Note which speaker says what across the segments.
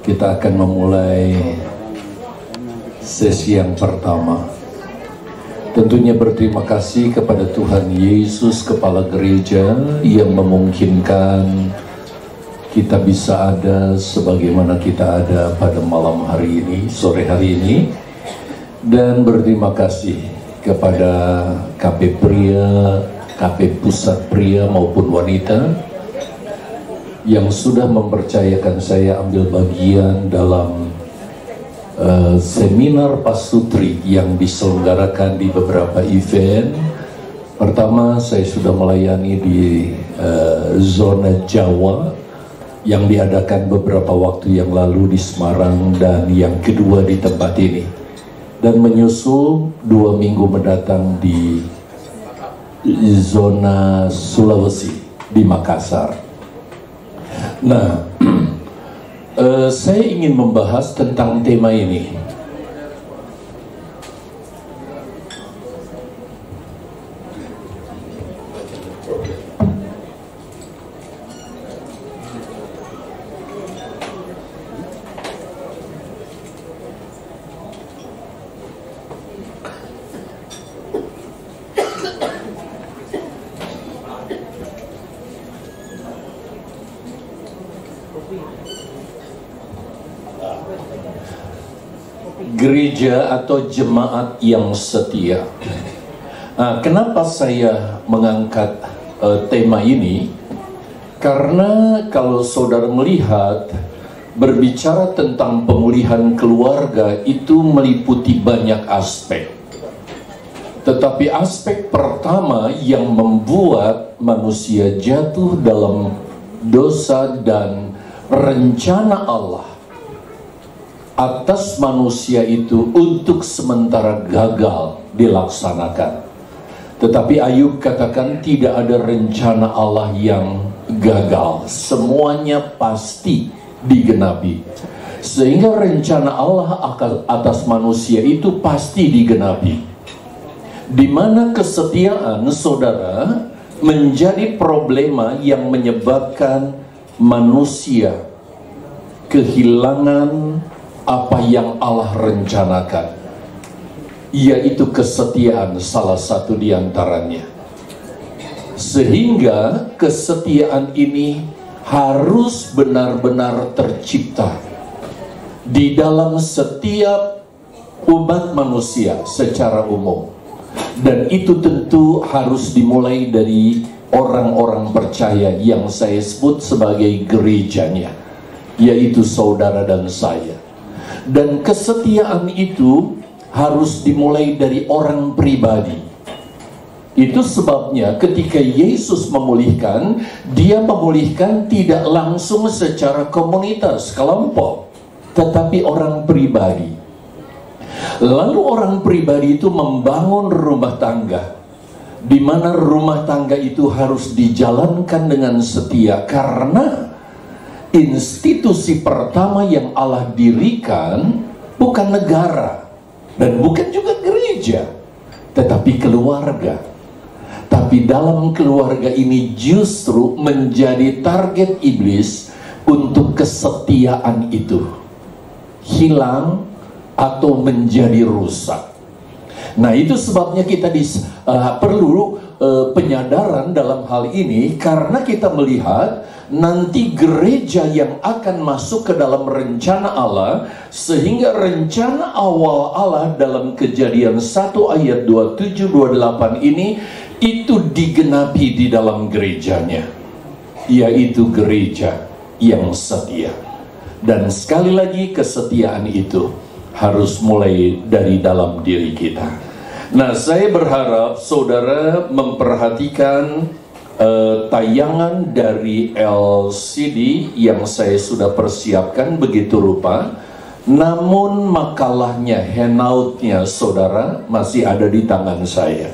Speaker 1: Kita akan memulai sesi yang pertama. Tentunya berterima kasih kepada Tuhan Yesus, Kepala Gereja, yang memungkinkan kita bisa ada sebagaimana kita ada pada malam hari ini, sore hari ini. Dan berterima kasih kepada KP Pria, KP Pusat Pria maupun Wanita yang sudah mempercayakan saya ambil bagian dalam seminar pasutri yang diselenggarakan di beberapa event. Pertama, saya sudah melayani di zona Jawa yang diadakan beberapa waktu yang lalu di Semarang, dan yang kedua di tempat ini, dan menyusul 2 minggu mendatang di zona Sulawesi di Makassar. Nah, saya ingin membahas tentang tema ini. Gereja atau jemaat yang setia. Kenapa saya mengangkat tema ini? Karena kalau saudara melihat, berbicara tentang pemulihan keluarga itu meliputi banyak aspek. Tetapi aspek pertama yang membuat manusia jatuh dalam dosa dan rencana Allah atas manusia itu untuk sementara gagal dilaksanakan. Tetapi Ayub katakan tidak ada rencana Allah yang gagal, semuanya pasti digenapi. Sehingga rencana Allah atas manusia itu pasti digenapi. Di mana kesetiaan saudara menjadi problema yang menyebabkan manusia kehilangan apa yang Allah rencanakan, yaitu kesetiaan salah satu di antaranya. Sehingga kesetiaan ini harus benar-benar tercipta di dalam setiap umat manusia secara umum. Dan itu tentu harus dimulai dari orang-orang percaya yang saya sebut sebagai gerejanya, yaitu saudara dan saya. Dan kesetiaan itu harus dimulai dari orang pribadi. Itu sebabnya ketika Yesus memulihkan, dia memulihkan tidak langsung secara komunitas, kelompok, tetapi orang pribadi. Lalu orang pribadi itu membangun rumah tangga, di mana rumah tangga itu harus dijalankan dengan setia, karena institusi pertama yang Allah dirikan bukan negara dan bukan juga gereja, tetapi keluarga. Tapi dalam keluarga ini justru menjadi target iblis untuk kesetiaan itu hilang atau menjadi rusak. Nah, itu sebabnya kita perlu penyadaran dalam hal ini, karena kita melihat nanti gereja yang akan masuk ke dalam rencana Allah, sehingga rencana awal Allah dalam Kejadian 1 ayat 27-28 ini itu digenapi di dalam gerejanya, yaitu gereja yang setia. Dan sekali lagi, kesetiaan itu harus mulai dari dalam diri kita. Nah, saya berharap saudara memperhatikan tayangan dari LCD yang saya sudah persiapkan begitu rupa. Namun makalahnya, handoutnya saudara masih ada di tangan saya.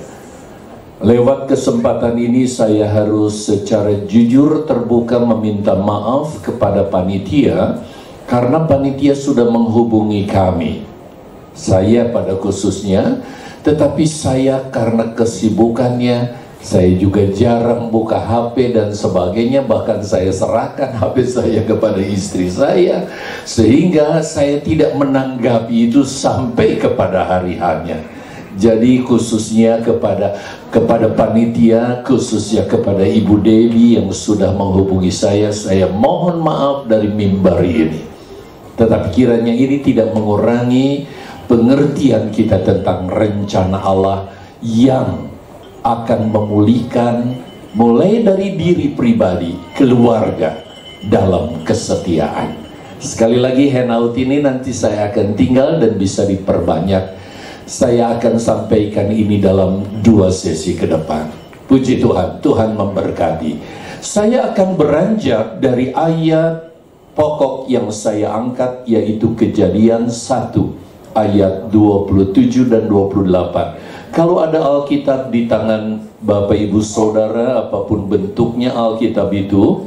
Speaker 1: Lewat kesempatan ini saya harus secara jujur terbuka meminta maaf kepada panitia, karena panitia sudah menghubungi kami, saya pada khususnya, tetapi saya karena kesibukannya Saya juga jarang buka HP dan sebagainya, bahkan saya serahkan HP saya kepada istri saya, sehingga saya tidak menanggapi itu sampai kepada hari hanya. Jadi khususnya kepada panitia, khususnya kepada Ibu Dewi yang sudah menghubungi saya mohon maaf dari mimbar ini. Tetapi kiranya ini tidak mengurangi pengertian kita tentang rencana Allah yang akan memulihkan mulai dari diri pribadi, keluarga dalam kesetiaan. Sekali lagi handout ini nanti saya akan tinggal dan bisa diperbanyak. Saya akan sampaikan ini dalam 2 sesi ke depan. Puji Tuhan, Tuhan memberkati. Saya akan beranjak dari ayat pokok yang saya angkat, yaitu Kejadian 1 ayat 27 dan 28. Kalau ada Alkitab di tangan Bapak Ibu Saudara, apapun bentuknya Alkitab itu,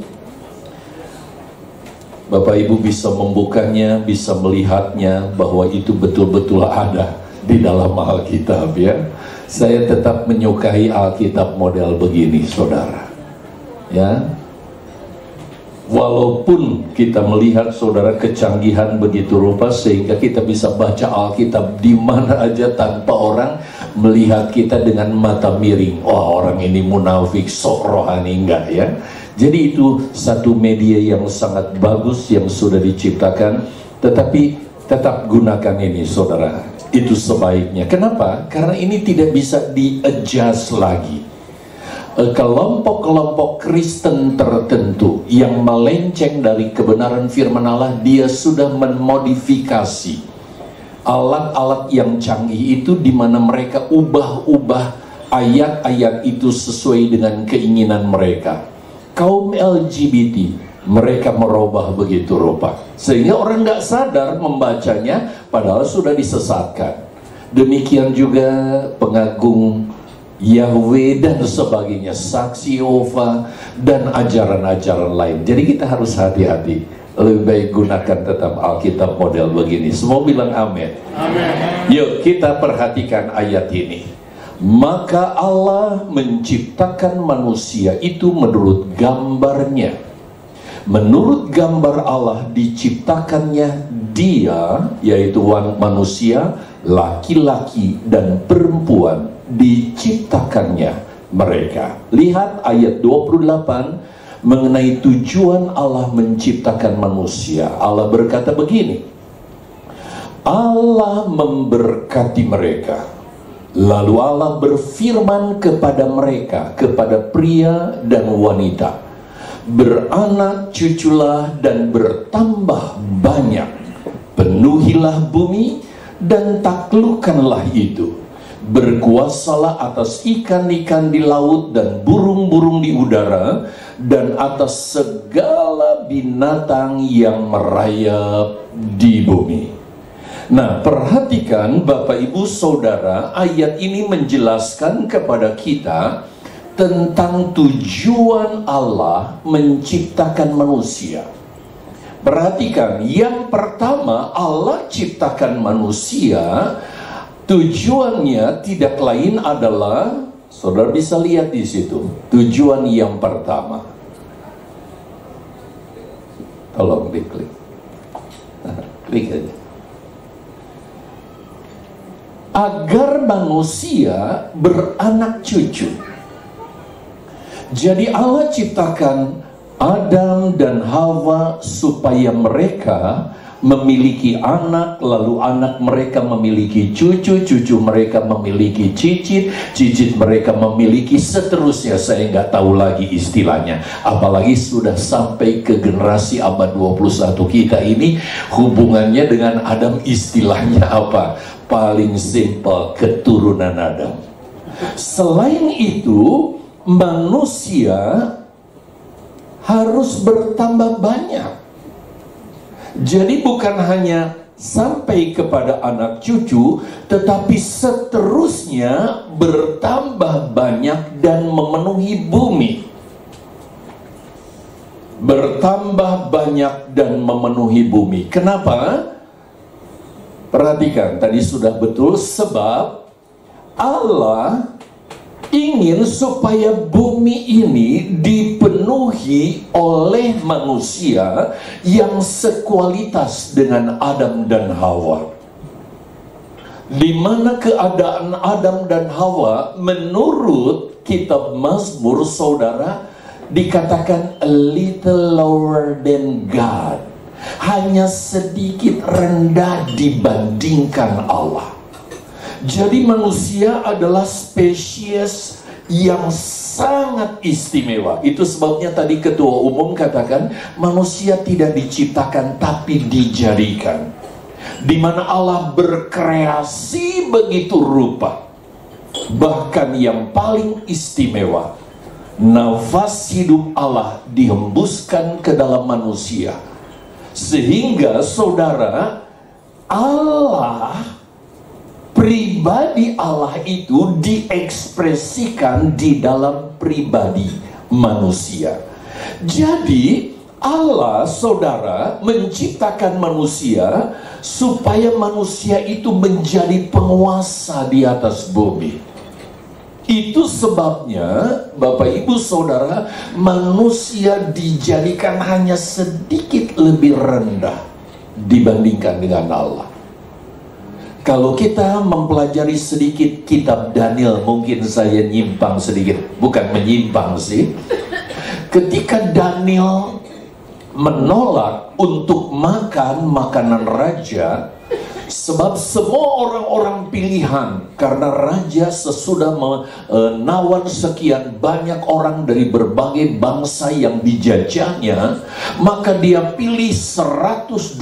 Speaker 1: Bapak Ibu bisa membukanya, bisa melihatnya bahwa itu betul-betul ada di dalam Alkitab, ya. Saya tetap menyukai Alkitab model begini, saudara, ya. Walaupun kita melihat, saudara, kecanggihan begitu rupa sehingga kita bisa baca Alkitab di mana aja tanpa orang melihat kita dengan mata miring. Wah, orang ini munafik, sok rohani, enggak, ya. Jadi itu satu media yang sangat bagus yang sudah diciptakan, tetapi tetap gunakan ini, saudara. Itu sebaiknya. Kenapa? Karena ini tidak bisa di-adjust lagi. Kelompok-kelompok Kristen tertentu yang melenceng dari kebenaran firman Allah, dia sudah memodifikasi alat-alat yang canggih itu, di mana mereka ubah-ubah ayat-ayat itu sesuai dengan keinginan mereka. Kaum LGBT, mereka merubah begitu rupa sehingga orang nggak sadar membacanya, padahal sudah disesatkan. Demikian juga pengagung Yahweh dan sebagainya, saksi Yehova dan ajaran-ajaran lain. Jadi kita harus hati-hati. Lebih baik gunakan tetap Alkitab model begini. Semua bilang amin. Amin. Yuk kita perhatikan ayat ini. Maka Allah menciptakan manusia itu menurut gambarnya. Menurut gambar Allah diciptakannya dia, yaitu manusia, laki-laki dan perempuan diciptakannya mereka. Lihat ayat 28 mengenai tujuan Allah menciptakan manusia. Allah berkata begini, Allah memberkati mereka. Lalu Allah berfirman kepada mereka, kepada pria dan wanita, beranak cuculah dan bertambah banyak, penuhilah bumi dan taklukkanlah itu, berkuasalah atas ikan-ikan di laut dan burung-burung di udara, dan atas segala binatang yang merayap di bumi. Nah, perhatikan Bapak Ibu Saudara, ayat ini menjelaskan kepada kita tentang tujuan Allah menciptakan manusia. Perhatikan, yang pertama Allah ciptakan manusia, tujuannya tidak lain adalah, saudara bisa lihat di situ, tujuan yang pertama. Tolong diklik. Klik aja. Agar manusia beranak cucu. Jadi Allah ciptakan Adam dan Hawa supaya mereka memiliki anak, lalu anak mereka memiliki cucu, cucu mereka memiliki cicit, cicit mereka memiliki seterusnya. Saya nggak tahu lagi istilahnya, apalagi sudah sampai ke generasi abad 21 kita ini, hubungannya dengan Adam istilahnya apa? Paling simpel, keturunan Adam. Selain itu, manusia harus bertambah banyak. Jadi bukan hanya sampai kepada anak cucu, tetapi seterusnya bertambah banyak dan memenuhi bumi. Bertambah banyak dan memenuhi bumi. Kenapa? Perhatikan, tadi sudah betul, sebab Allah ingin supaya bumi ini dipenuhi oleh manusia yang sekualitas dengan Adam dan Hawa. Di mana keadaan Adam dan Hawa menurut kitab Mazmur, saudara, dikatakan a little lower than God, hanya sedikit rendah dibandingkan Allah. Jadi manusia adalah spesies yang sangat istimewa. Itu sebabnya tadi Ketua Umum katakan manusia tidak diciptakan tapi dijadikan, di mana Allah berkreasi begitu rupa. Bahkan yang paling istimewa, nafas hidup Allah dihembuskan ke dalam manusia, sehingga saudara, Allah, pribadi Allah itu diekspresikan di dalam pribadi manusia. Jadi Allah, saudara, menciptakan manusia supaya manusia itu menjadi penguasa di atas bumi. Itu sebabnya Bapak Ibu Saudara, manusia dijadikan hanya sedikit lebih rendah dibandingkan dengan Allah. Kalau kita mempelajari sedikit kitab Daniel, mungkin saya nyimpang sedikit, bukan menyimpang sih. Ketika Daniel menolak untuk makan makanan raja, sebab semua orang-orang pilihan, karena raja sesudah menawan sekian banyak orang dari berbagai bangsa yang dijajahnya, maka dia pilih 120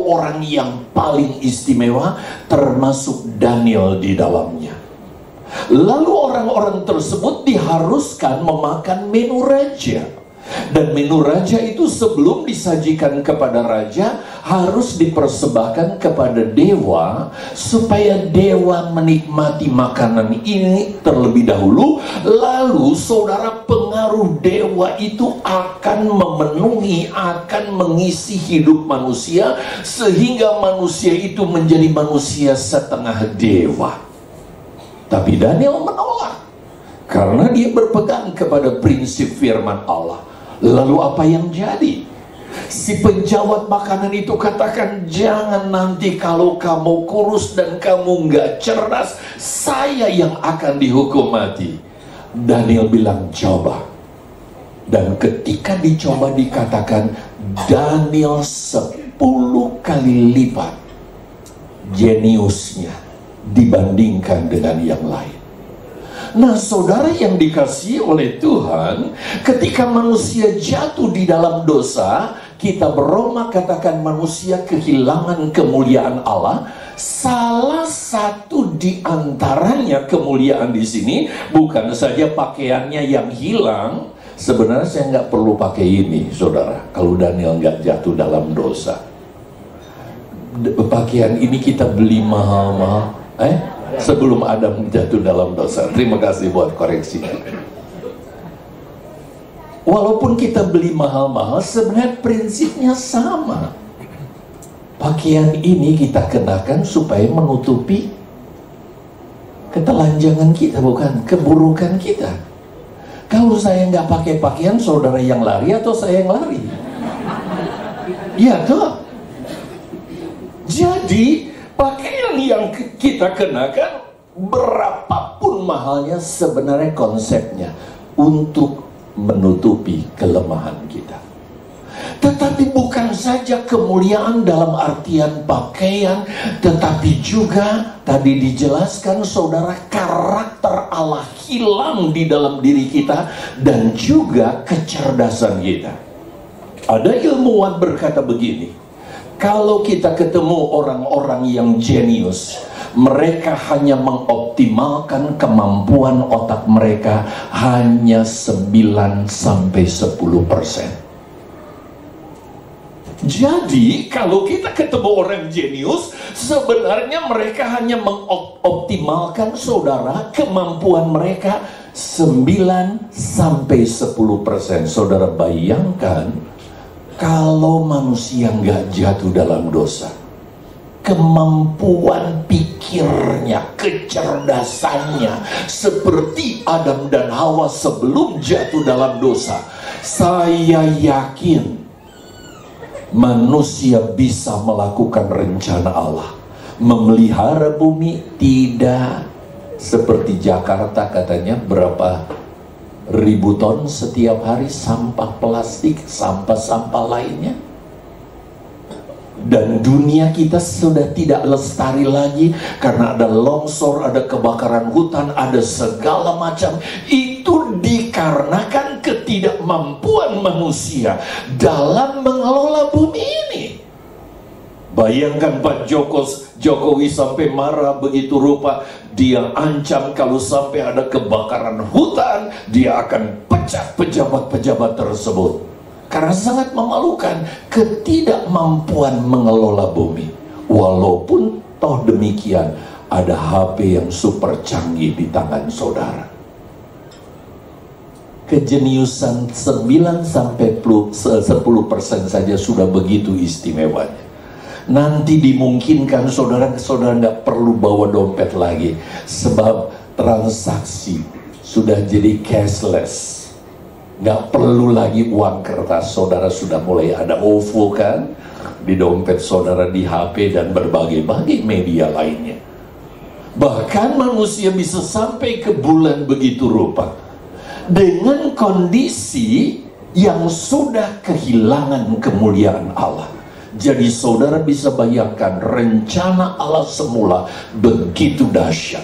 Speaker 1: orang yang paling istimewa, termasuk Daniel di dalamnya. Lalu orang-orang tersebut diharuskan memakan menu raja. Dan menu raja itu sebelum disajikan kepada raja harus dipersembahkan kepada dewa, supaya dewa menikmati makanan ini terlebih dahulu. Lalu saudara, pengaruh dewa itu akan memenuhi, akan mengisi hidup manusia, sehingga manusia itu menjadi manusia setengah dewa. Tapi Daniel menolak, karena dia berpegang kepada prinsip firman Allah. Lalu apa yang jadi? Si penjawat makanan itu katakan, jangan nanti kalau kamu kurus dan kamu nggak cerdas, saya yang akan dihukum mati. Daniel bilang, coba. Dan ketika dicoba dikatakan, Daniel 10 kali lipat jeniusnya dibandingkan dengan yang lain. Nah, saudara yang dikasihi oleh Tuhan, ketika manusia jatuh di dalam dosa, kitab Roma katakan manusia kehilangan kemuliaan Allah. Salah satu di antaranya kemuliaan di sini bukan saja pakaiannya yang hilang. Sebenarnya saya nggak perlu pakai ini, saudara, kalau Daniel nggak jatuh dalam dosa. Pakaian ini kita beli mahal-mahal, sebelum Adam jatuh dalam dosa. Terima kasih buat koreksi. Walaupun kita beli mahal-mahal, sebenarnya prinsipnya sama. Pakaian ini kita kenakan supaya menutupi ketelanjangan kita, bukan keburukan kita. Kalau saya nggak pakai pakaian, saudara yang lari atau saya yang lari? Ya toh. Jadi pakaian yang kita kenakan, berapapun mahalnya, sebenarnya konsepnya untuk menutupi kelemahan kita. Tetapi bukan saja kemuliaan dalam artian pakaian, tetapi juga tadi dijelaskan saudara, karakter Allah hilang di dalam diri kita, dan juga kecerdasan kita. Ada ilmuwan berkata begini, kalau kita ketemu orang-orang yang jenius, mereka hanya mengoptimalkan kemampuan otak mereka hanya 9-10%. Jadi kalau kita ketemu orang jenius, sebenarnya mereka hanya mengoptimalkan saudara kemampuan mereka 9-10%. Saudara bayangkan kalau manusia nggak jatuh dalam dosa, kemampuan pikirnya, kecerdasannya seperti Adam dan Hawa sebelum jatuh dalam dosa, saya yakin manusia bisa melakukan rencana Allah. Memelihara bumi tidak seperti Jakarta, katanya berapa ribu ton setiap hari sampah plastik, sampah-sampah lainnya. Dan dunia kita sudah tidak lestari lagi karena ada longsor, ada kebakaran hutan, ada segala macam. Itu dikarenakan ketidakmampuan manusia dalam mengelola bumi ini. Bayangkan Pak Jokowi sampai marah begitu rupa. Dia ancam kalau sampai ada kebakaran hutan, dia akan pecat pejabat-pejabat tersebut. Karena sangat memalukan ketidakmampuan mengelola bumi. Walaupun toh demikian, ada HP yang super canggih di tangan saudara. Kejeniusan 9-10% saja sudah begitu istimewanya. Nanti dimungkinkan saudara nggak perlu bawa dompet lagi, sebab transaksi sudah jadi cashless. Nggak perlu lagi uang kertas. Saudara sudah mulai ada OVO kan, di dompet saudara, di HP dan berbagai-bagai media lainnya. Bahkan manusia bisa sampai ke bulan begitu rupa dengan kondisi yang sudah kehilangan kemuliaan Allah. Jadi saudara bisa bayangkan rencana Allah semula begitu dahsyat.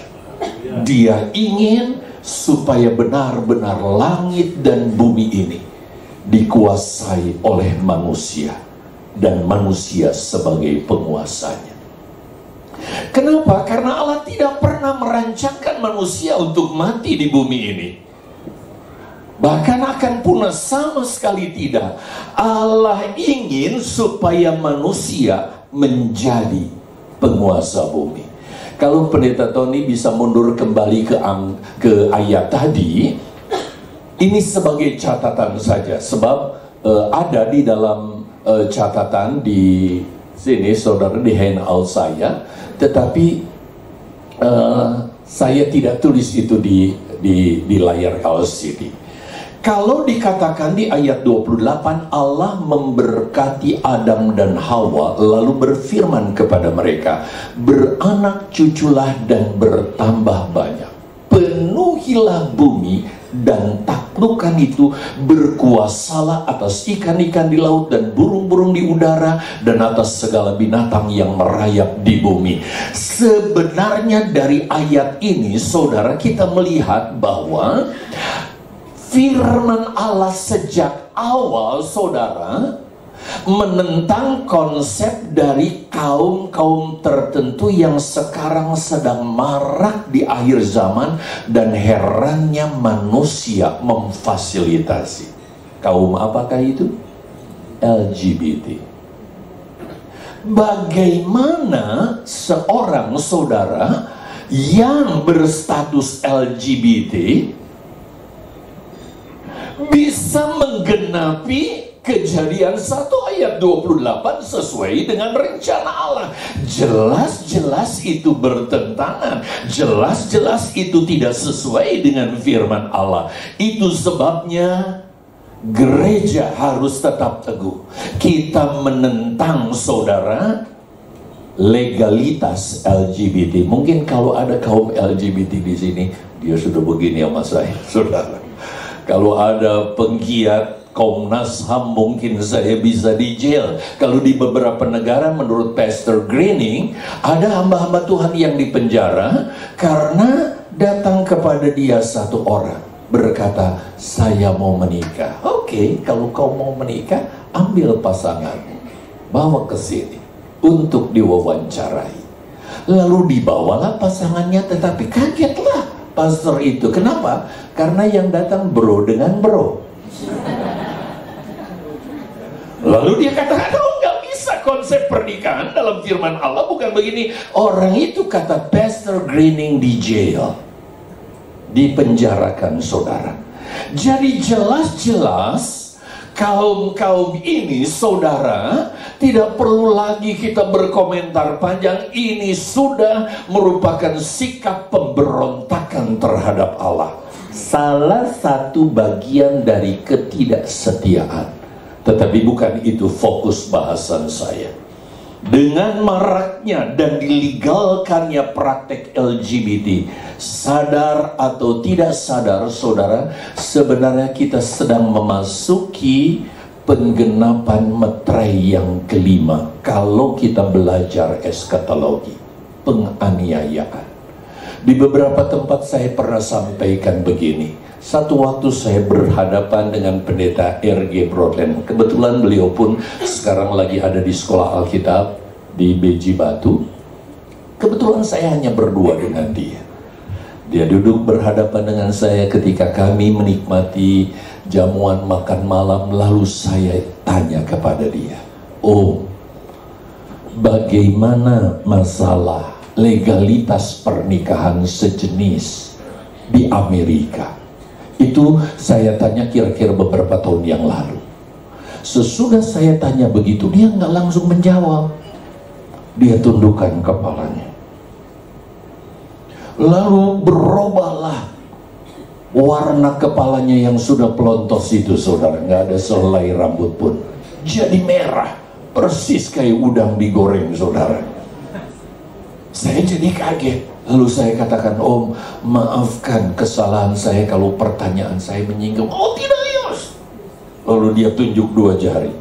Speaker 1: Dia ingin supaya benar-benar langit dan bumi ini dikuasai oleh manusia dan manusia sebagai penguasanya. Kenapa? Karena Allah tidak pernah merancangkan manusia untuk mati di bumi ini. Bahkan akan punah, sama sekali tidak. Allah ingin supaya manusia menjadi penguasa bumi. Kalau Pendeta Tony bisa mundur kembali ke ayat tadi, ini sebagai catatan saja, sebab ada di dalam catatan di sini saudara, di handout saya, tetapi saya tidak tulis itu di layar LCD. Kalau dikatakan di ayat 28, Allah memberkati Adam dan Hawa, lalu berfirman kepada mereka, beranak cuculah dan bertambah banyak, penuhilah bumi dan taklukkan itu, berkuasalah atas ikan-ikan di laut dan burung-burung di udara dan atas segala binatang yang merayap di bumi. Sebenarnya dari ayat ini saudara, kita melihat bahwa firman Allah sejak awal saudara menentang konsep dari kaum-kaum tertentu yang sekarang sedang marak di akhir zaman, dan herannya manusia memfasilitasi. Kaum apakah itu? LGBT. Bagaimana seorang saudara yang berstatus LGBT bisa menggenapi Kejadian 1 ayat 28 sesuai dengan rencana Allah? Jelas-jelas itu bertentangan, jelas-jelas itu tidak sesuai dengan firman Allah. Itu sebabnya gereja harus tetap teguh. Kita menentang saudara legalitas LGBT. Mungkin kalau ada kaum LGBT di sini, dia sudah begini sama saya, saudara. Kalau ada penggiat Komnas HAM, mungkin saya bisa di jail. Kalau di beberapa negara menurut Pastor Greening, ada hamba-hamba Tuhan yang dipenjara karena datang kepada dia satu orang berkata, saya mau menikah. Oke, kalau kau mau menikah, ambil pasanganmu, bawa ke sini untuk diwawancarai. Lalu dibawalah pasangannya, tetapi kagetlah pastor itu. Kenapa? Karena yang datang bro dengan bro. Lalu dia katakan, oh nggak bisa konsep pernikahan dalam firman Allah, bukan begini. Orang itu, kata Pastor Greening, di jail, dipenjarakan saudara. Jadi jelas-jelas kaum-kaum ini saudara Tidak perlu lagi kita berkomentar panjang. Ini sudah merupakan sikap pemberontakan terhadap Allah. Salah satu bagian dari ketidaksetiaan. Tetapi bukan itu fokus bahasan saya. Dengan maraknya dan dilegalkannya praktek LGBT, sadar atau tidak sadar saudara, sebenarnya kita sedang memasuki penggenapan meterai yang kelima. Kalau kita belajar eskatologi, penganiayaan. Di beberapa tempat saya pernah sampaikan begini. Satu waktu saya berhadapan dengan pendeta R.G. Broadland. Kebetulan beliau pun sekarang lagi ada di sekolah Alkitab di Beji Batu. Kebetulan saya hanya berdua dengan dia. Dia duduk berhadapan dengan saya ketika kami menikmati jamuan makan malam. Lalu saya tanya kepada dia, "Oh, bagaimana masalah legalitas pernikahan sejenis di Amerika?" Itu saya tanya kira-kira beberapa tahun yang lalu. Sesudah saya tanya begitu, dia nggak langsung menjawab. Dia tundukkan kepalanya. Lalu berubahlah warna kepalanya yang sudah pelontos itu, saudara. Nggak ada selai rambut pun. Jadi merah, persis kayak udang digoreng, saudara. Saya jadi kaget. Lalu saya katakan, "Om, maafkan kesalahan saya kalau pertanyaan saya menyinggung." "Oh tidak, Yos." Lalu dia tunjuk 2 jari.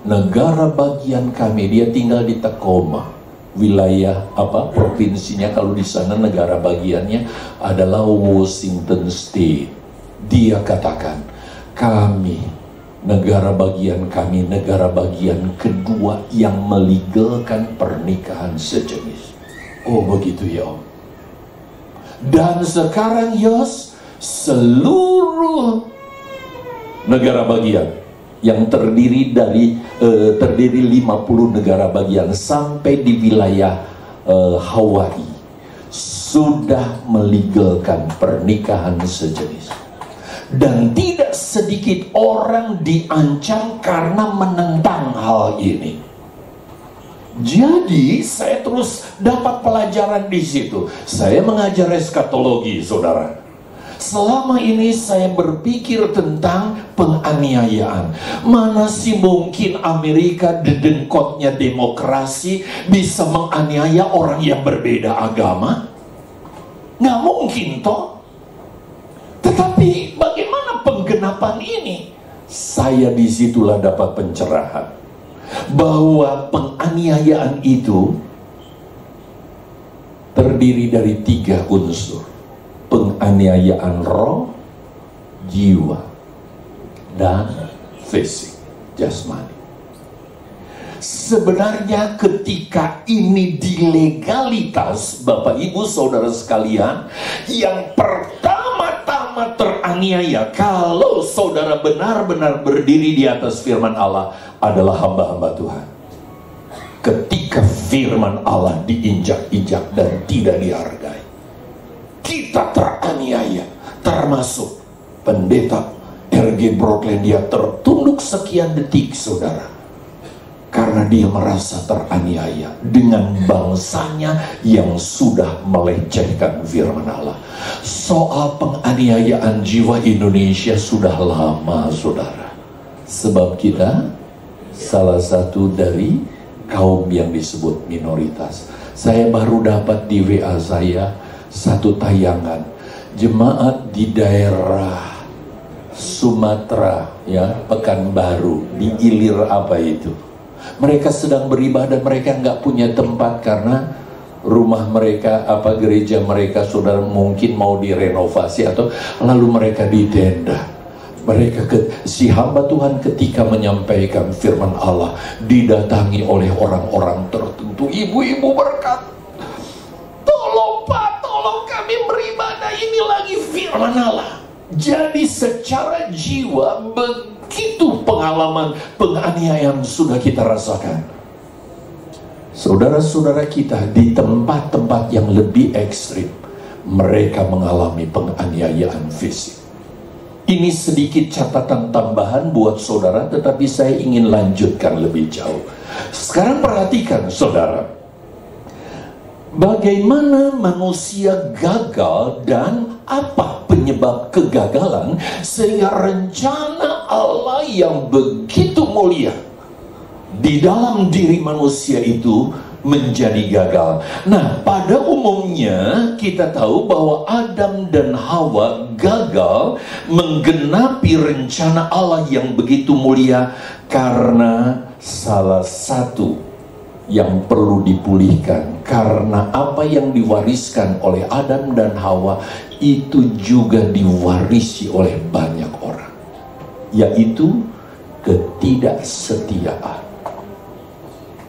Speaker 1: Negara bagian kami, dia tinggal di Tacoma, wilayah provinsinya, kalau di sana negara bagiannya adalah Washington State. Dia katakan, "Kami, negara bagian kami, negara bagian kedua yang melegalkan pernikahan sejenis." Oh begitu ya Om. Dan sekarang Yos, seluruh negara bagian yang terdiri 50 negara bagian sampai di wilayah Hawaii sudah melegalkan pernikahan sejenis. Dan tidak sedikit orang diancam karena menentang hal ini. Jadi saya terus dapat pelajaran di situ. Saya mengajar eskatologi, saudara. Selama ini saya berpikir tentang penganiayaan. Mana sih mungkin Amerika, dedengkotnya demokrasi, bisa menganiaya orang yang berbeda agama? Nggak mungkin toh. Tetapi bagaimana penggenapan ini? Saya disitulah dapat pencerahan bahwa penganiayaan itu terdiri dari 3 unsur. Penganiayaan roh, jiwa, dan fisik, jasmani. Sebenarnya ketika ini dilegalitas, Bapak Ibu Saudara sekalian, yang pertama-tama teraniaya kalau saudara benar-benar berdiri di atas firman Allah adalah hamba-hamba Tuhan. Ketika firman Allah diinjak-injak dan tidak dihargai, kita teraniaya, termasuk pendeta R.G. Broadland. Dia tertunduk sekian detik, saudara, karena dia merasa teraniaya dengan bangsanya yang sudah melecehkan firman Allah. Soal penganiayaan jiwa Indonesia sudah lama, saudara, sebab kita salah satu dari kaum yang disebut minoritas. Saya baru dapat di WA saya satu tayangan jemaat di daerah Sumatera, ya, Pekanbaru, di Ilir apa itu. Mereka sedang beribadah, mereka nggak punya tempat karena rumah mereka, gereja mereka, saudara, mungkin mau direnovasi atau lalu mereka di tenda. Mereka si hamba Tuhan ketika menyampaikan firman Allah didatangi oleh orang-orang tertentu. Ibu-ibu berkata, "Tolong Pak, tolong kami beribadah, ini lagi firman Allah." Jadi secara jiwa begitu pengalaman penganiayaan sudah kita rasakan. Saudara-saudara kita di tempat-tempat yang lebih ekstrim, mereka mengalami penganiayaan fisik. Ini sedikit catatan tambahan buat saudara, tetapi saya ingin lanjutkan lebih jauh. Sekarang perhatikan saudara, bagaimana manusia gagal dan apa penyebab kegagalan sehingga rencana Allah yang begitu mulia di dalam diri manusia itu menjadi gagal. Nah, pada umumnya kita tahu bahwa Adam dan Hawa gagal menggenapi rencana Allah yang begitu mulia karena salah satu yang perlu dipulihkan. Karena apa yang diwariskan oleh Adam dan Hawa itu juga diwarisi oleh banyak orang, yaitu ketidaksetiaan.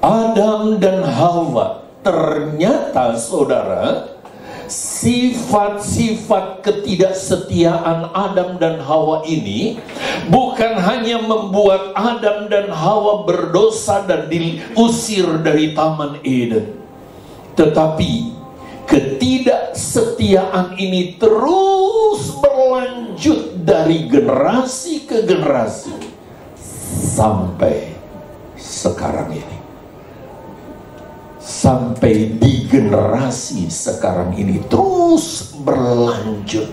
Speaker 1: Adam dan Hawa, ternyata saudara, sifat-sifat ketidaksetiaan Adam dan Hawa ini bukan hanya membuat Adam dan Hawa berdosa dan diusir dari Taman Eden, tetapi ketidaksetiaan ini terus berlanjut dari generasi ke generasi sampai sekarang ini. Sampai di generasi sekarang ini terus berlanjut.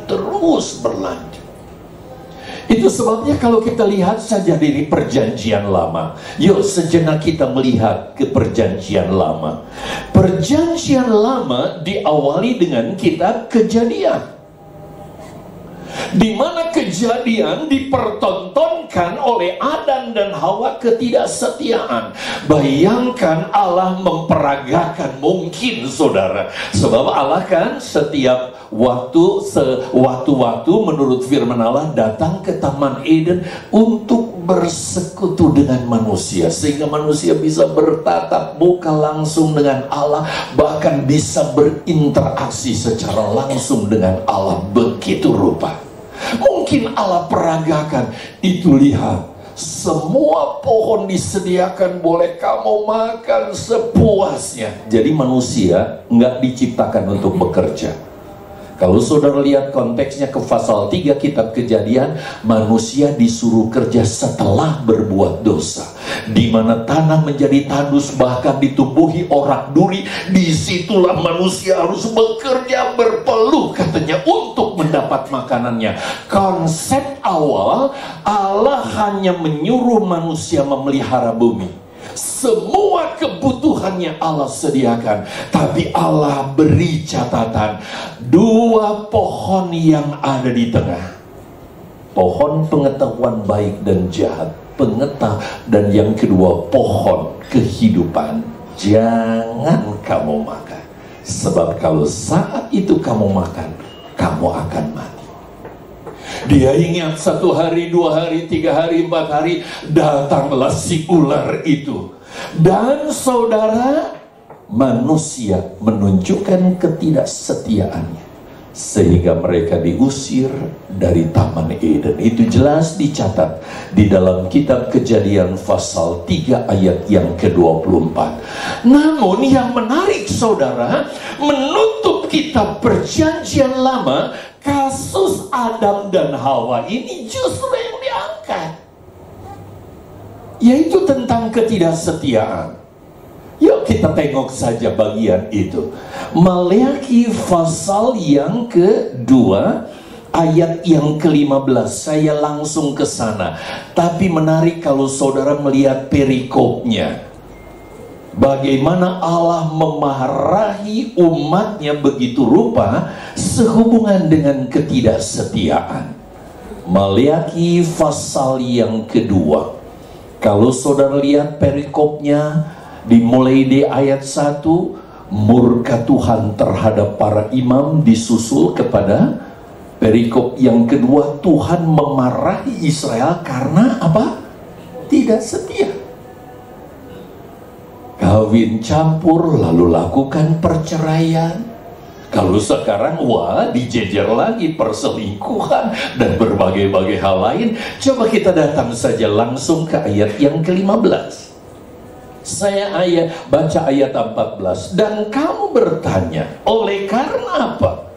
Speaker 1: Itu sebabnya kalau kita lihat saja dari perjanjian lama, yuk sejenak kita melihat ke perjanjian lama. Perjanjian lama diawali dengan kitab Kejadian, di mana Kejadian dipertontonkan oleh Adam dan Hawa ketidaksetiaan. Bayangkan Allah memperagakan, mungkin saudara, sebab Allah kan setiap sewaktu-waktu menurut firman Allah datang ke Taman Eden untuk bersekutu dengan manusia, sehingga manusia bisa bertatap muka langsung dengan Allah, bahkan bisa berinteraksi secara langsung dengan Allah. Begitu rupa mungkin Allah peragakan itu. Lihat, semua pohon disediakan, boleh kamu makan sepuasnya. Jadi manusia nggak diciptakan untuk bekerja. Kalau saudara lihat konteksnya ke pasal 3 kitab Kejadian, manusia disuruh kerja setelah berbuat dosa, di mana tanah menjadi tandus, bahkan ditumbuhi orak-duri. Disitulah manusia harus bekerja berpeluh katanya untuk mendapat makanannya. Konsep awal, Allah hanya menyuruh manusia memelihara bumi. Semua kebutuhannya Allah sediakan, tapi Allah beri catatan, 2 pohon yang ada di tengah, pohon pengetahuan baik dan jahat, dan yang kedua pohon kehidupan, jangan kamu makan, sebab kalau saat itu kamu makan, kamu akan mati. Dia ingat 1 hari, 2 hari, 3 hari, 4 hari, datanglah si ular itu. Dan saudara, manusia menunjukkan ketidaksetiaannya, sehingga mereka diusir dari Taman Eden. Itu jelas dicatat di dalam kitab Kejadian pasal 3 ayat yang ke-24. Namun yang menarik saudara, menutup kitab Perjanjian Lama, kasus Adam dan Hawa ini justru yang diangkat, yaitu tentang ketidaksetiaan. Yuk kita tengok saja bagian itu. Maleakhi pasal yang kedua ayat yang ke-15. Saya langsung ke sana. Tapi menarik kalau saudara melihat perikopnya, bagaimana Allah memarahi umatnya begitu rupa sehubungan dengan ketidaksetiaan. Maleakhi pasal yang kedua, kalau saudara lihat perikopnya, dimulai di ayat 1, murka Tuhan terhadap para imam, disusul kepada perikop yang kedua, Tuhan memarahi Israel karena apa? Tidak setia. Kawin campur, lalu lakukan perceraian. Kalau sekarang, wah, dijejer lagi perselingkuhan dan berbagai-bagai hal lain. Coba kita datang saja langsung ke ayat yang ke-15. Saya baca ayat 14. Dan kamu bertanya, oleh karena apa?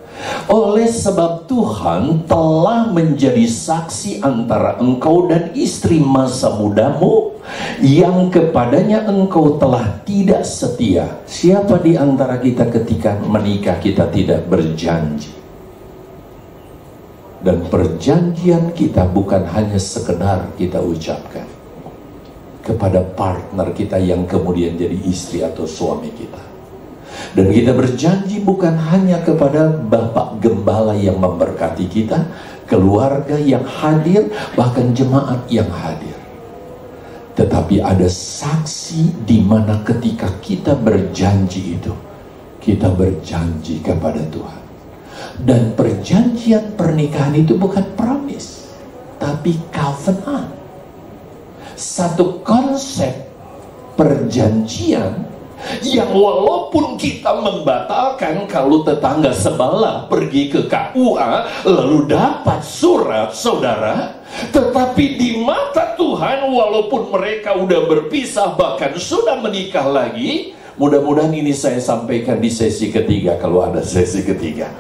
Speaker 1: Oleh sebab Tuhan telah menjadi saksi antara engkau dan istri masa mudamu yang kepadanya engkau telah tidak setia. Siapa di antara kita ketika menikah kita tidak berjanji? Dan perjanjian kita bukan hanya sekedar kita ucapkan kepada partner kita yang kemudian jadi istri atau suami kita. Dan kita berjanji bukan hanya kepada Bapak Gembala yang memberkati kita, keluarga yang hadir, bahkan jemaat yang hadir. Tetapi ada saksi di mana ketika kita berjanji itu, kita berjanji kepada Tuhan. Dan perjanjian pernikahan itu bukan promise, tapi covenant. Satu konsep perjanjian yang walaupun kita membatalkan kalau tetangga sebelah pergi ke KUA lalu dapat surat saudara, tetapi di mata Tuhan walaupun mereka udah berpisah bahkan sudah menikah lagi, mudah-mudahan ini saya sampaikan di sesi ketiga kalau ada sesi ketiga.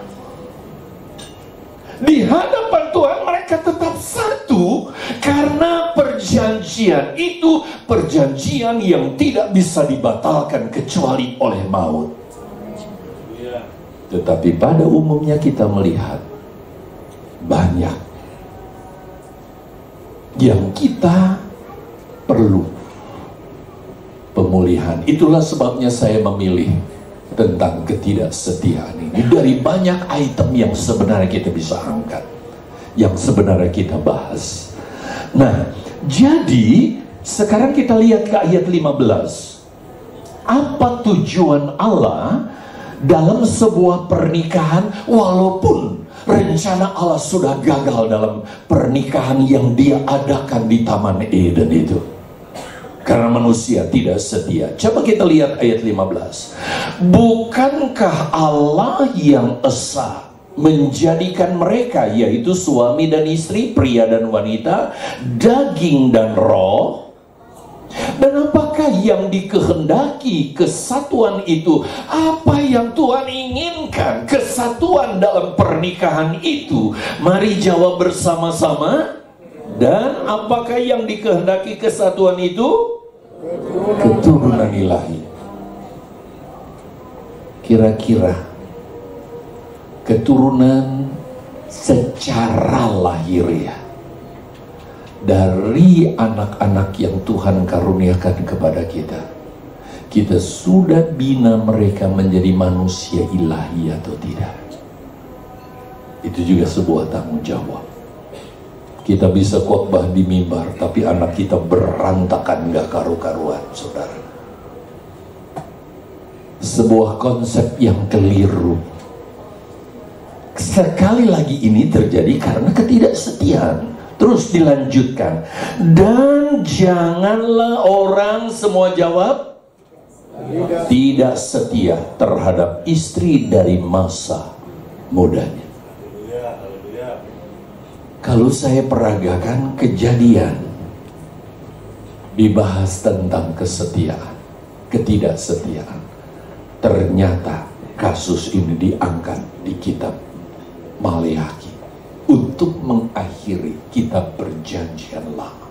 Speaker 1: Di hadapan Tuhan mereka tetap satu karena perjanjian itu perjanjian yang tidak bisa dibatalkan kecuali oleh maut. Tetapi pada umumnya kita melihat banyak yang kita perlu pemulihan. Itulah sebabnya saya memilih tentang ketidaksetiaan ini. Dari banyak item yang sebenarnya kita bisa angkat, yang sebenarnya kita bahas. Nah, jadi sekarang kita lihat ke ayat 15. Apa tujuan Allah dalam sebuah pernikahan walaupun rencana Allah sudah gagal dalam pernikahan yang Dia adakan di Taman Eden itu? Karena manusia tidak setia. Coba kita lihat ayat 15. Bukankah Allah yang esa menjadikan mereka, yaitu suami dan istri, pria dan wanita, daging dan roh? Dan apakah yang dikehendaki kesatuan itu? Apa yang Tuhan inginkan kesatuan dalam pernikahan itu? Mari jawab bersama-sama. Dan apakah yang dikehendaki kesatuan itu? Keturunan ilahi. Kira-kira keturunan secara lahiriah dari anak-anak yang Tuhan karuniakan kepada kita, kita sudah bina mereka menjadi manusia ilahi atau tidak? Itu juga sebuah tanggung jawab. Kita bisa khotbah di mimbar, tapi anak kita berantakan gak karu-karuan, saudara. Sebuah konsep yang keliru. Sekali lagi ini terjadi karena ketidaksetiaan. Terus dilanjutkan. Dan janganlah orang semua jawab tidak setia terhadap istri dari masa mudanya. Kalau saya peragakan Kejadian, dibahas tentang kesetiaan, ketidaksetiaan. Ternyata kasus ini diangkat di kitab Maleakhi untuk mengakhiri kitab perjanjian lama.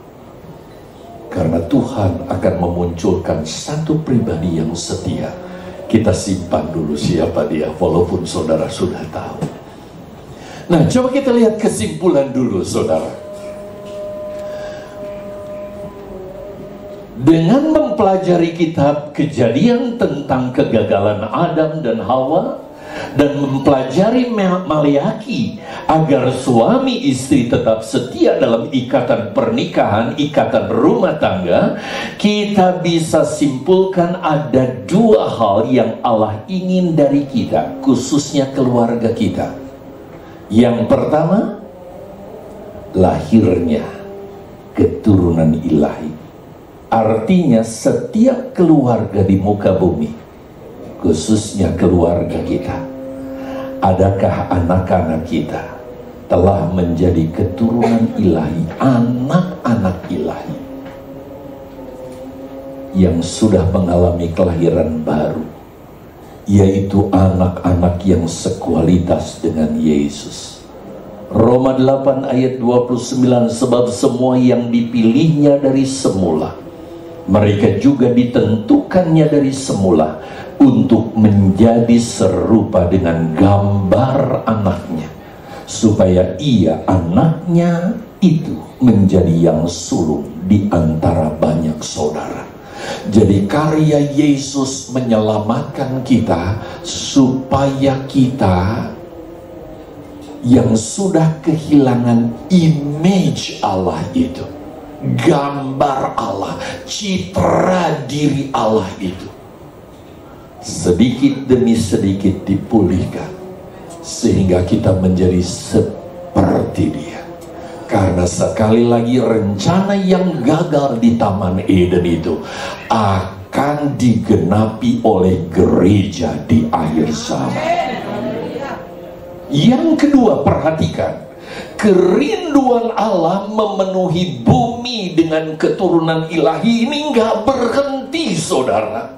Speaker 1: Karena Tuhan akan memunculkan satu pribadi yang setia. Kita simpan dulu siapa dia, walaupun saudara sudah tahu. Nah, coba kita lihat kesimpulan dulu, saudara. Dengan mempelajari kitab Kejadian tentang kegagalan Adam dan Hawa, dan mempelajari Maleakhi agar suami istri tetap setia dalam ikatan pernikahan, ikatan rumah tangga, kita bisa simpulkan ada dua hal yang Allah ingin dari kita, khususnya keluarga kita. Yang pertama, lahirnya keturunan ilahi. Artinya setiap keluarga di muka bumi, khususnya keluarga kita, adakah anak-anak kita telah menjadi keturunan ilahi, anak-anak ilahi yang sudah mengalami kelahiran baru, yaitu anak-anak yang sekualitas dengan Yesus. Roma 8 ayat 29, sebab semua yang dipilihnya dari semula, mereka juga ditentukannya dari semula untuk menjadi serupa dengan gambar anaknya, supaya ia anaknya itu menjadi yang sulung di antara banyak saudara. Jadi karya Yesus menyelamatkan kita supaya kita yang sudah kehilangan image Allah itu, gambar Allah, citra diri Allah itu, sedikit demi sedikit dipulihkan sehingga kita menjadi seperti Dia. Karena sekali lagi rencana yang gagal di Taman Eden itu akan digenapi oleh gereja di akhir zaman. Yang kedua, perhatikan, kerinduan Allah memenuhi bumi dengan keturunan ilahi ini nggak berhenti, saudara.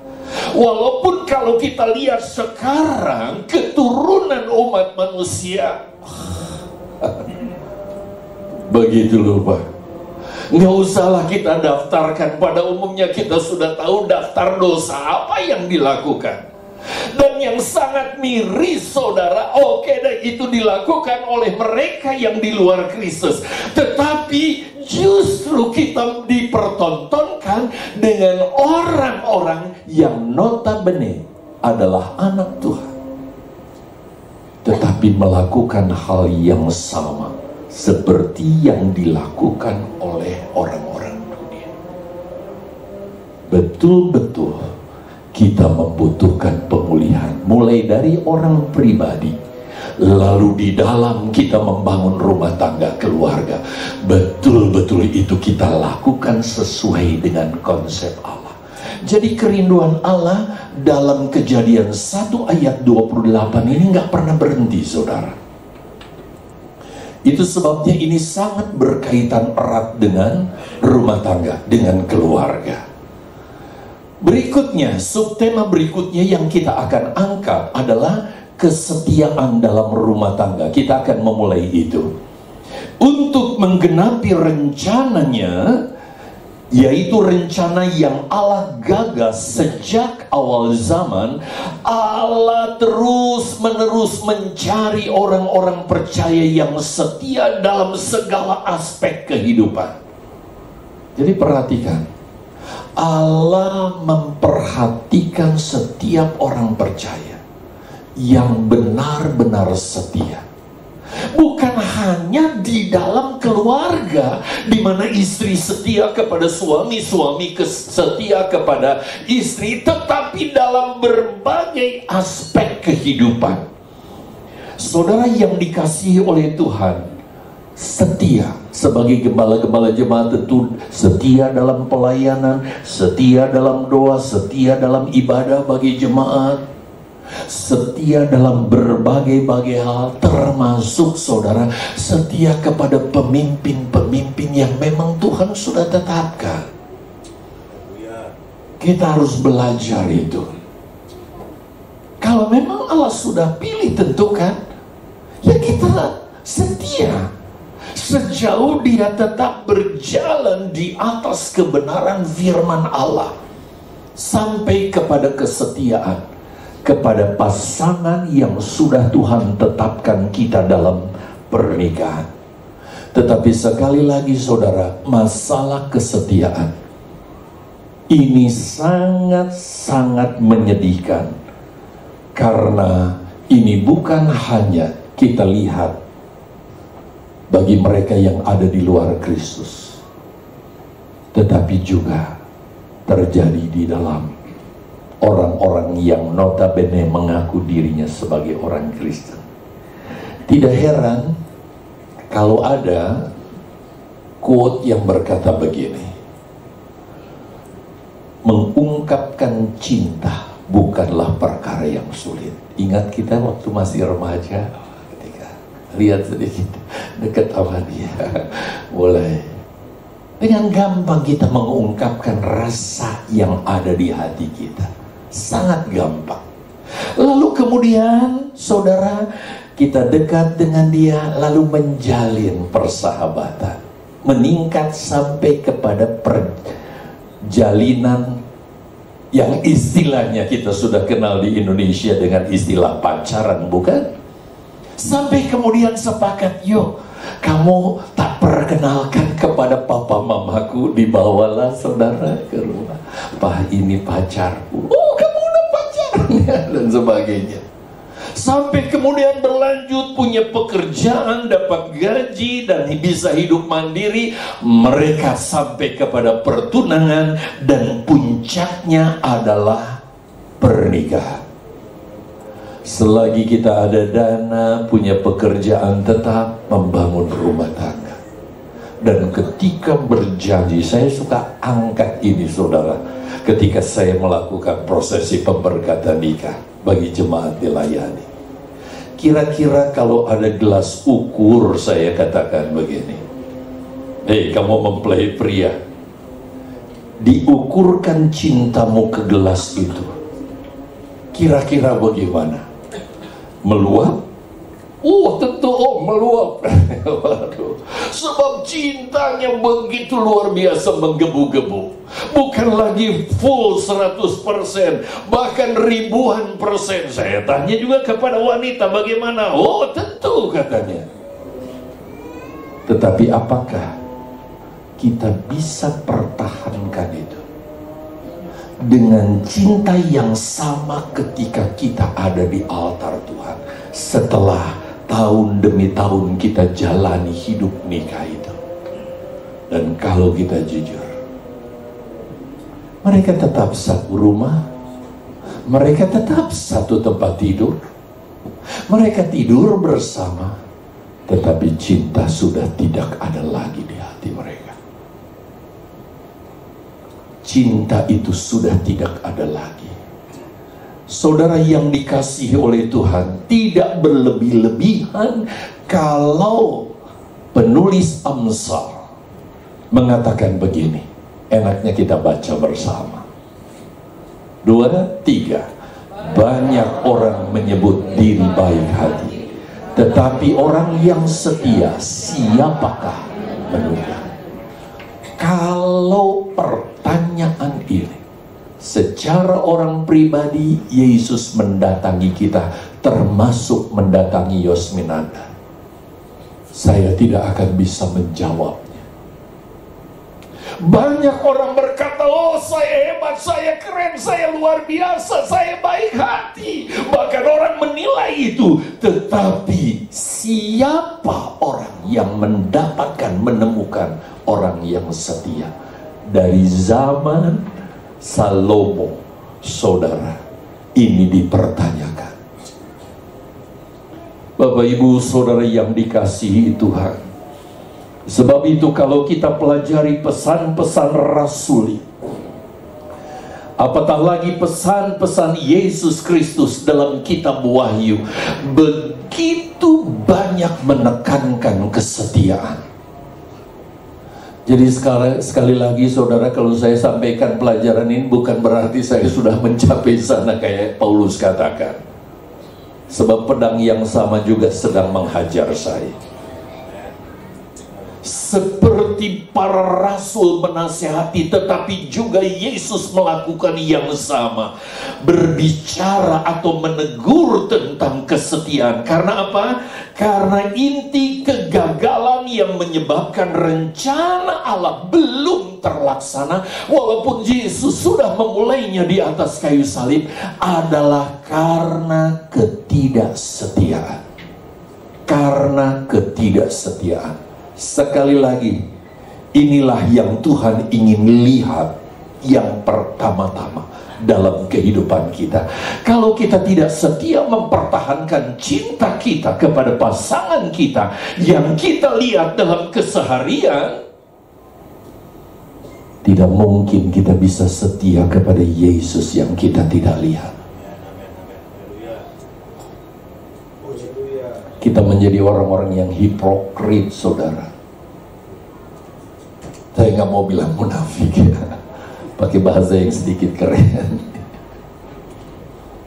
Speaker 1: Walaupun kalau kita lihat sekarang keturunan umat manusia begitu lupa. Nggak usahlah kita daftarkan, pada umumnya kita sudah tahu daftar dosa apa yang dilakukan. Dan yang sangat miris, saudara, dan itu dilakukan oleh mereka yang di luar Kristus. Tetapi justru kita dipertontonkan dengan orang-orang yang notabene adalah anak Tuhan, tetapi melakukan hal yang sama seperti yang dilakukan oleh orang-orang dunia. Betul-betul kita membutuhkan pemulihan, mulai dari orang pribadi, lalu di dalam kita membangun rumah tangga keluarga. Betul-betul itu kita lakukan sesuai dengan konsep Allah. Jadi kerinduan Allah dalam Kejadian 1 ayat 28 ini nggak pernah berhenti, saudara. Itu sebabnya ini sangat berkaitan erat dengan rumah tangga, dengan keluarga. Berikutnya, subtema berikutnya yang kita akan angkat adalah kesetiaan dalam rumah tangga. Kita akan memulai itu. Untuk menggenapi rencananya, yaitu rencana yang Allah gagas sejak awal zaman, Allah terus-menerus mencari orang-orang percaya yang setia dalam segala aspek kehidupan. Jadi perhatikan, Allah memperhatikan setiap orang percaya yang benar-benar setia. Bukan hanya di dalam keluarga, di mana istri setia kepada suami, suami setia kepada istri, tetapi dalam berbagai aspek kehidupan. Saudara yang dikasihi oleh Tuhan, setia sebagai gembala-gembala jemaat tentu setia dalam pelayanan, setia dalam doa, setia dalam ibadah bagi jemaat, setia dalam berbagai-bagai hal, termasuk saudara setia kepada pemimpin-pemimpin yang memang Tuhan sudah tetapkan. Kita harus belajar itu. Kalau memang Allah sudah pilih, tentukan ya kita setia sejauh dia tetap berjalan di atas kebenaran firman Allah, sampai kepada kesetiaan kepada pasangan yang sudah Tuhan tetapkan kita dalam pernikahan. Tetapi sekali lagi saudara, masalah kesetiaan ini sangat-sangat menyedihkan, karena ini bukan hanya kita lihat bagi mereka yang ada di luar Kristus, tetapi juga terjadi di dalam orang-orang yang notabene mengaku dirinya sebagai orang Kristen. Tidak heran kalau ada quote yang berkata begini: mengungkapkan cinta bukanlah perkara yang sulit. Ingat kita waktu masih remaja, ketika lihat sedikit dekat sama dia, mulai dengan gampang kita mengungkapkan rasa yang ada di hati kita. Sangat gampang. Lalu kemudian saudara, kita dekat dengan dia, lalu menjalin persahabatan, meningkat sampai kepada perjalinan yang istilahnya kita sudah kenal di Indonesia dengan istilah pacaran, bukan? Sampai kemudian sepakat, yuk kamu tak perkenalkan kepada papa mamaku, dibawalah saudara ke rumah. Pak, ini pacarku. Oh, kamu udah pacarnya dan sebagainya. Sampai kemudian berlanjut, punya pekerjaan, dapat gaji, dan bisa hidup mandiri. Mereka sampai kepada pertunangan, dan puncaknya adalah pernikahan. Selagi kita ada dana, punya pekerjaan tetap, membangun rumah tangga. Dan ketika berjanji, saya suka angkat ini saudara, ketika saya melakukan prosesi pemberkatan nikah bagi jemaat dilayani. Kira-kira kalau ada gelas ukur, saya katakan begini, hei kamu mempelai pria, diukurkan cintamu ke gelas itu, kira-kira bagaimana? Meluap? Oh tentu, meluap. Waduh, sebab cintanya begitu luar biasa, menggebu-gebu. Bukan lagi full 100%, bahkan ribuan persen. Saya tanya juga kepada wanita, bagaimana? Oh tentu, katanya. Tetapi apakah kita bisa pertahankan itu dengan cinta yang sama ketika kita ada di altar Tuhan, setelah tahun demi tahun kita jalani hidup nikah itu? Dan kalau kita jujur, mereka tetap satu rumah, mereka tetap satu tempat tidur, mereka tidur bersama, tetapi cinta sudah tidak ada lagi di hati mereka. Cinta itu sudah tidak ada lagi. Saudara yang dikasihi oleh Tuhan, tidak berlebih-lebihan kalau penulis Amsal mengatakan begini, enaknya kita baca bersama. 2, 3. Banyak orang menyebut diri baik hati, tetapi orang yang setia siapakah menurut? Kalau pertanyaan ini secara orang pribadi, Yesus mendatangi kita, termasuk mendatangi Yosminanda, saya tidak akan bisa menjawabnya. Banyak orang berkata, oh saya hebat, saya keren, saya luar biasa, saya baik hati. Bahkan orang menilai itu. Tetapi siapa orang yang mendapatkan, menemukan orang yang setia? Dari zaman Salomo, saudara, ini dipertanyakan. Bapak ibu saudara yang dikasihi Tuhan, sebab itu kalau kita pelajari pesan-pesan rasuli, apatah lagi pesan-pesan Yesus Kristus dalam kitab Wahyu, begitu banyak menekankan kesetiaan. Jadi sekali lagi saudara, kalau saya sampaikan pelajaran ini bukan berarti saya sudah mencapai sana kayak Paulus katakan. Sebab pedang yang sama juga sedang menghajar saya. Seperti para rasul menasihati, tetapi juga Yesus melakukan yang sama, berbicara atau menegur tentang kesetiaan. Karena apa? Karena inti kegagalan yang menyebabkan rencana Allah belum terlaksana, walaupun Yesus sudah memulainya di atas kayu salib, adalah karena ketidaksetiaan. Karena ketidaksetiaan. Sekali lagi, inilah yang Tuhan ingin lihat yang pertama-tama dalam kehidupan kita. Kalau kita tidak setia mempertahankan cinta kita kepada pasangan kita yang kita lihat dalam keseharian, tidak mungkin kita bisa setia kepada Yesus yang kita tidak lihat. Kita menjadi orang-orang yang hipokrit, saudara. Saya nggak mau bilang munafik ya, pakai bahasa yang sedikit keren.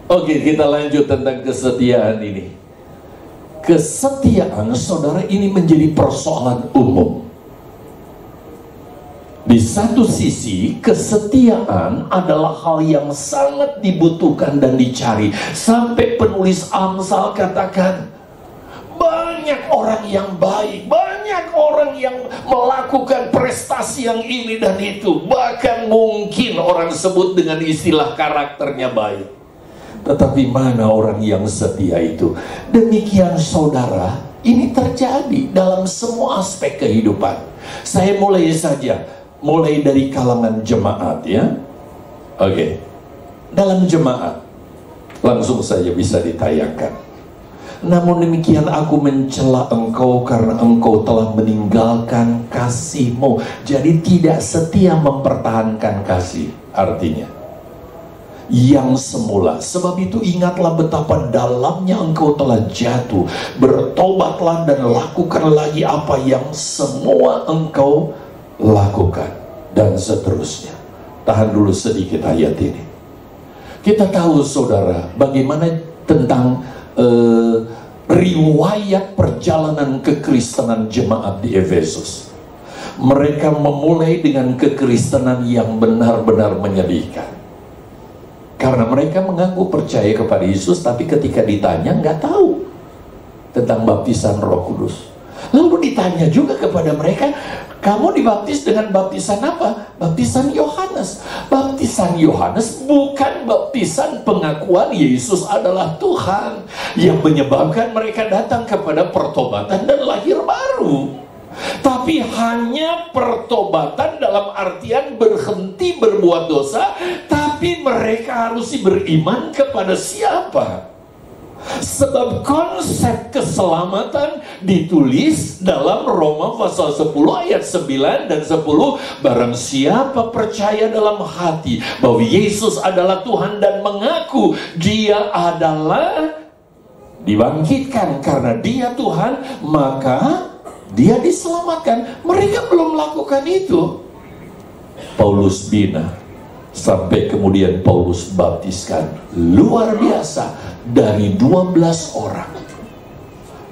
Speaker 1: Oke, kita lanjut tentang kesetiaan ini. Kesetiaan, saudara, ini menjadi persoalan umum. Di satu sisi, kesetiaan adalah hal yang sangat dibutuhkan dan dicari. Sampai penulis Amsal katakan, banyak orang yang baik, banyak orang yang melakukan prestasi yang ini dan itu. Bahkan mungkin orang sebut dengan istilah karakternya baik. Tetapi mana orang yang setia itu? Demikian saudara, ini terjadi dalam semua aspek kehidupan. Saya mulai dari kalangan jemaat, ya. Oke. Dalam jemaat langsung saja bisa ditayangkan. Namun demikian aku mencela engkau karena engkau telah meninggalkan kasihmu. Jadi tidak setia mempertahankan kasih. Artinya yang semula. Sebab itu ingatlah betapa dalamnya engkau telah jatuh. Bertobatlah dan lakukan lagi apa yang semua engkau lakukan. Dan seterusnya. Tahan dulu sedikit ayat ini. Kita tahu saudara, bagaimana tentang riwayat perjalanan kekristenan jemaat di Efesus. Mereka memulai dengan kekristenan yang benar-benar menyedihkan. Karena mereka mengaku percaya kepada Yesus, tapi ketika ditanya nggak tahu tentang baptisan Roh Kudus. Lalu ditanya juga kepada mereka, kamu dibaptis dengan baptisan apa? Baptisan Yohanes. Baptisan Yohanes bukan baptisan pengakuan Yesus adalah Tuhan, yang menyebabkan mereka datang kepada pertobatan dan lahir baru. Tapi hanya pertobatan dalam artian berhenti berbuat dosa. Tapi mereka harus beriman kepada siapa? Sebab konsep keselamatan ditulis dalam Roma pasal 10 ayat 9 dan 10. Barang siapa percaya dalam hati bahwa Yesus adalah Tuhan dan mengaku Dia adalah dibangkitkan karena Dia Tuhan, maka dia diselamatkan. Mereka belum melakukan itu. Paulus bina, sampai kemudian Paulus baptiskan. Luar biasa. Dari 12 orang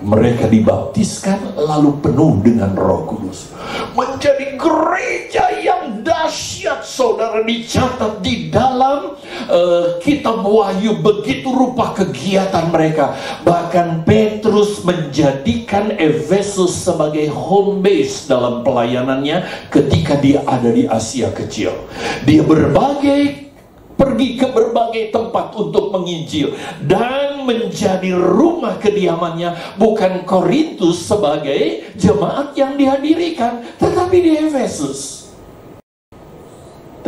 Speaker 1: mereka dibaptiskan, lalu penuh dengan Roh Kudus. Menjadi gereja yang dahsyat, saudara. Dicatat di dalam kitab Wahyu begitu rupa kegiatan mereka. Bahkan Petrus menjadikan Efesus sebagai home base dalam pelayanannya ketika dia ada di Asia Kecil. Dia pergi ke berbagai tempat untuk menginjil dan menjadi rumah kediamannya bukan Korintus sebagai jemaat yang dihadirikan, tetapi di Efesus.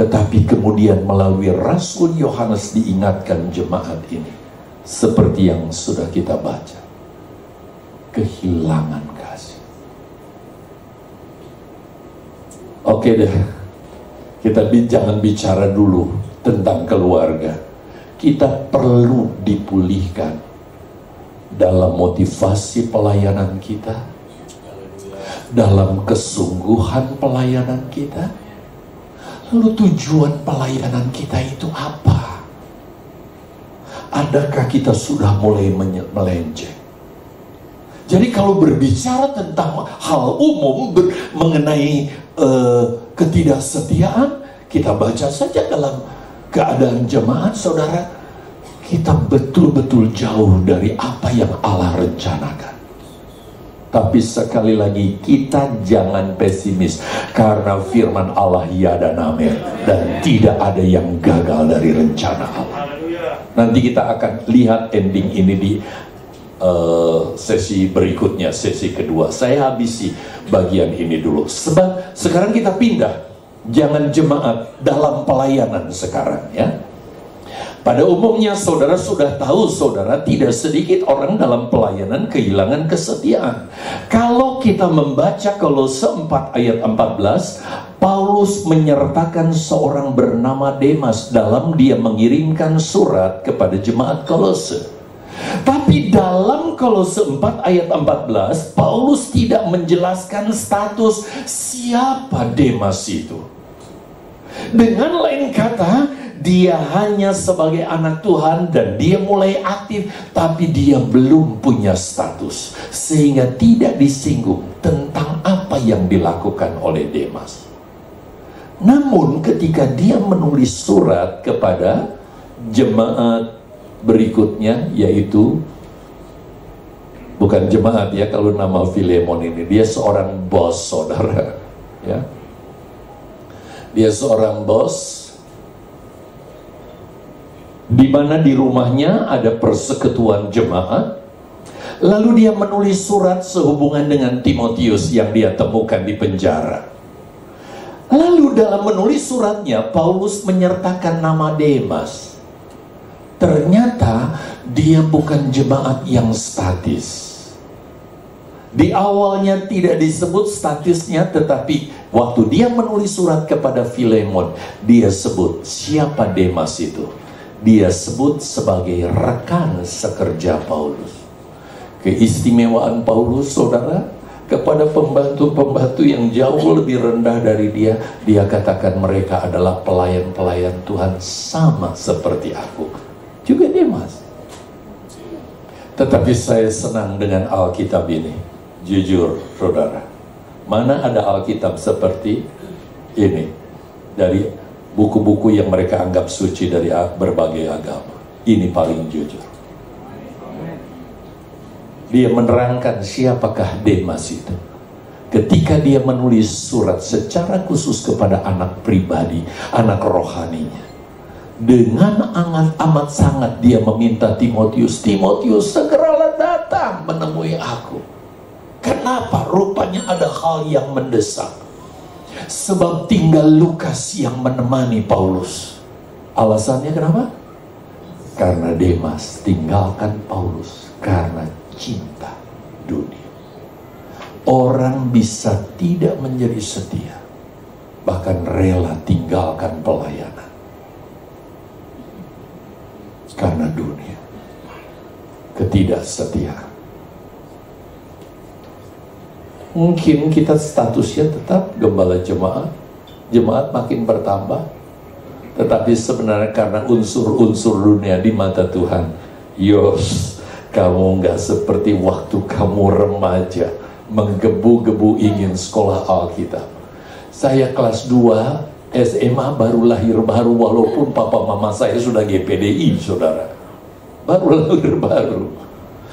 Speaker 1: Tetapi kemudian melalui Rasul Yohanes diingatkan jemaat ini, seperti yang sudah kita baca, kehilangan kasih. Oke deh, kita jangan bicara dulu tentang keluarga. Kita perlu dipulihkan dalam motivasi pelayanan kita, dalam kesungguhan pelayanan kita. Lalu tujuan pelayanan kita itu apa? Adakah kita sudah mulai melenceng? Jadi kalau berbicara tentang hal umum mengenai ketidaksetiaan, kita baca saja dalam keadaan jemaat, saudara. Kita betul-betul jauh dari apa yang Allah rencanakan. Tapi sekali lagi, kita jangan pesimis, karena firman Allah ya dan amin, dan tidak ada yang gagal dari rencana Allah. Nanti kita akan lihat ending ini di sesi berikutnya, sesi kedua. Saya habisi bagian ini dulu, sebab sekarang kita pindah. Jangan jemaat dalam pelayanan sekarang, ya. Pada umumnya saudara sudah tahu, saudara, tidak sedikit orang dalam pelayanan kehilangan kesetiaan. Kalau kita membaca Kolose 4 ayat 14, Paulus menyertakan seorang bernama Demas dalam dia mengirimkan surat kepada jemaat Kolose. Tapi dalam Kolose 4 ayat 14, Paulus tidak menjelaskan status siapa Demas itu. Dengan lain kata, Dia hanya sebagai anak Tuhan dan dia mulai aktif, tapi dia belum punya status, sehingga tidak disinggung tentang apa yang dilakukan oleh Demas. Namun ketika dia menulis surat kepada jemaat berikutnya, yaitu bukan jemaat ya, kalau nama Filemon ini, dia seorang bos, saudara, ya. Dia seorang bos, di mana di rumahnya ada persekutuan jemaat. Lalu dia menulis surat sehubungan dengan Timotius yang dia temukan di penjara. Lalu dalam menulis suratnya, Paulus menyertakan nama Demas. Ternyata dia bukan jemaat yang statis. Di awalnya tidak disebut statusnya, tetapi waktu dia menulis surat kepada Filemon, dia sebut siapa Demas itu. Dia sebut sebagai rekan sekerja Paulus. Keistimewaan Paulus, saudara, kepada pembantu-pembantu yang jauh lebih rendah dari dia, dia katakan mereka adalah pelayan-pelayan Tuhan sama seperti aku. Juga Demas. Tetapi saya senang dengan Alkitab ini. Jujur, saudara, mana ada Alkitab seperti ini dari buku-buku yang mereka anggap suci dari berbagai agama. Ini paling jujur. Dia menerangkan siapakah Demas itu. Ketika dia menulis surat secara khusus kepada anak pribadi, anak rohaninya, dengan amat sangat dia meminta Timotius, Timotius segeralah datang menemui aku. Kenapa? Rupanya ada hal yang mendesak. Sebab tinggal Lukas yang menemani Paulus. Alasannya kenapa? Karena Demas tinggalkan Paulus karena cinta dunia. Orang bisa tidak menjadi setia, bahkan rela tinggalkan pelayanan karena dunia, ketidaksetiaan. Mungkin kita statusnya tetap gembala jemaat, jemaat makin bertambah, tetapi sebenarnya karena unsur-unsur dunia di mata Tuhan, Yos, kamu nggak seperti waktu kamu remaja menggebu-gebu ingin sekolah Alkitab. Saya kelas 2 SMA baru lahir baru, walaupun papa mama saya sudah GPDI, saudara, baru lahir baru.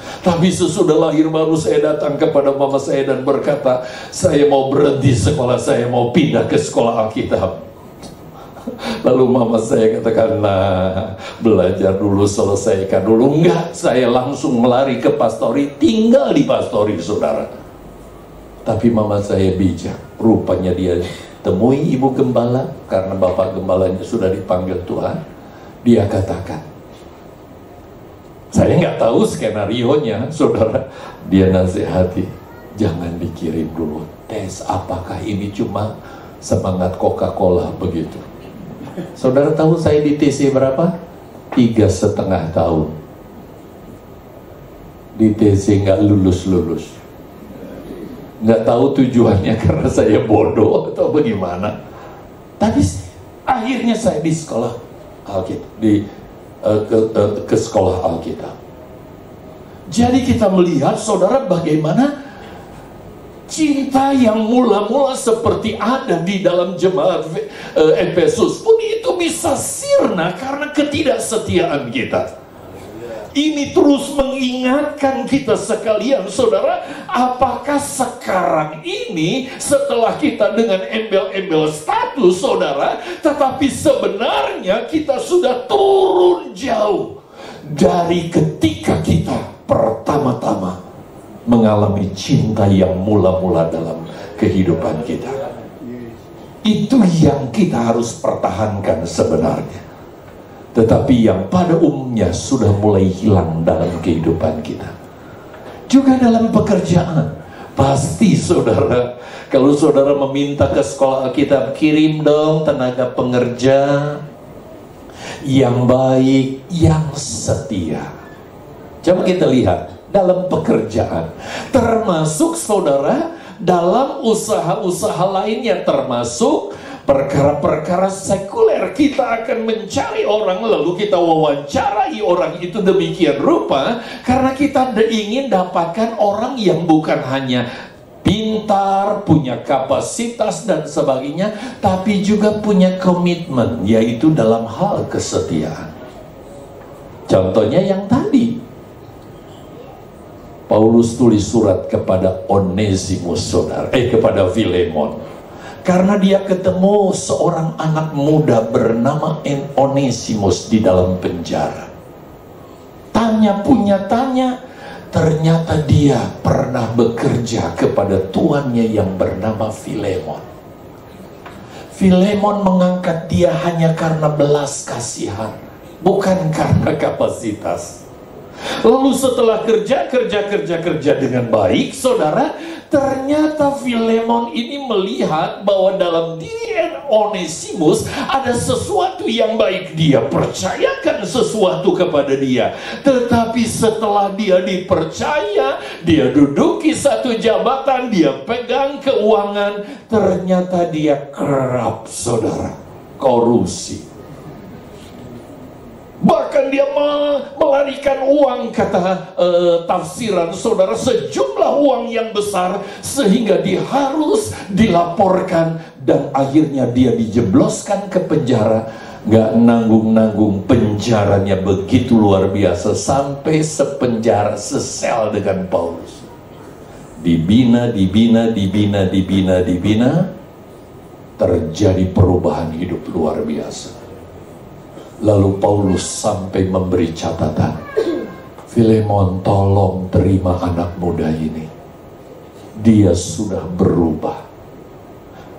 Speaker 1: Tapi sesudah lahir baru saya datang kepada mama saya dan berkata, saya mau berhenti sekolah, saya mau pindah ke sekolah Alkitab. Lalu mama saya katakan, nah belajar dulu, selesaikan dulu. Enggak, saya langsung melari ke pastori, tinggal di pastori, saudara. Tapi mama saya bijak, rupanya dia temui ibu gembala, karena bapak gembalanya sudah dipanggil Tuhan. Dia katakan, saya nggak tahu skenarionya, saudara. Dia nasihati, jangan dikirim dulu tes apakah ini cuma semangat Coca-Cola begitu. Saudara tahu saya di TC berapa? 3,5 tahun. Di TC nggak lulus-lulus. Nggak tahu tujuannya karena saya bodoh atau bagaimana. Tapi akhirnya saya di sekolah Alkitab, ke sekolah Alkitab. Jadi kita melihat, saudara, bagaimana cinta yang mula-mula seperti ada di dalam jemaat Efesus pun itu bisa sirna karena ketidaksetiaan kita. Ini terus mengingatkan kita sekalian, saudara, apakah sekarang ini setelah kita dengan embel-embel status, saudara, tetapi sebenarnya kita sudah turun jauh dari ketika kita pertama-tama mengalami cinta yang mula-mula dalam kehidupan kita. Itu yang kita harus pertahankan sebenarnya. Tetapi yang pada umumnya sudah mulai hilang dalam kehidupan kita. Juga dalam pekerjaan. Pasti saudara, kalau saudara meminta ke sekolah Alkitab, kirim dong tenaga pengerja yang baik, yang setia. Coba kita lihat dalam pekerjaan. Termasuk saudara, dalam usaha-usaha lainnya, termasuk Perkara-perkara sekuler kita akan mencari orang, lalu kita wawancarai orang itu demikian rupa, karena kita ingin dapatkan orang yang bukan hanya pintar, punya kapasitas dan sebagainya, tapi juga punya komitmen, yaitu dalam hal kesetiaan. Contohnya yang tadi, Paulus tulis surat kepada Onesimus, saudara, kepada Filemon, karena dia ketemu seorang anak muda bernama Onesimus di dalam penjara. Tanya, ternyata dia pernah bekerja kepada tuannya yang bernama Filemon. Filemon mengangkat dia hanya karena belas kasihan, bukan karena kapasitas. Lalu setelah kerja dengan baik, saudara, ternyata Filemon ini melihat bahwa dalam diri Onesimus ada sesuatu yang baik. Dia percayakan sesuatu kepada dia. Tetapi setelah dia dipercaya, dia duduki satu jabatan, dia pegang keuangan, ternyata dia kerap, saudara, korupsi. Bahkan dia melarikan uang, kata tafsiran, saudara, sejumlah uang yang besar, sehingga dia harus dilaporkan, dan akhirnya dia dijebloskan ke penjara. Gak nanggung-nanggung, penjaranya begitu luar biasa, sampai sepenjara, sesel dengan Paulus. Dibina, terjadi perubahan hidup luar biasa. Lalu Paulus sampai memberi catatan, Filemon, tolong terima anak muda ini. Dia sudah berubah.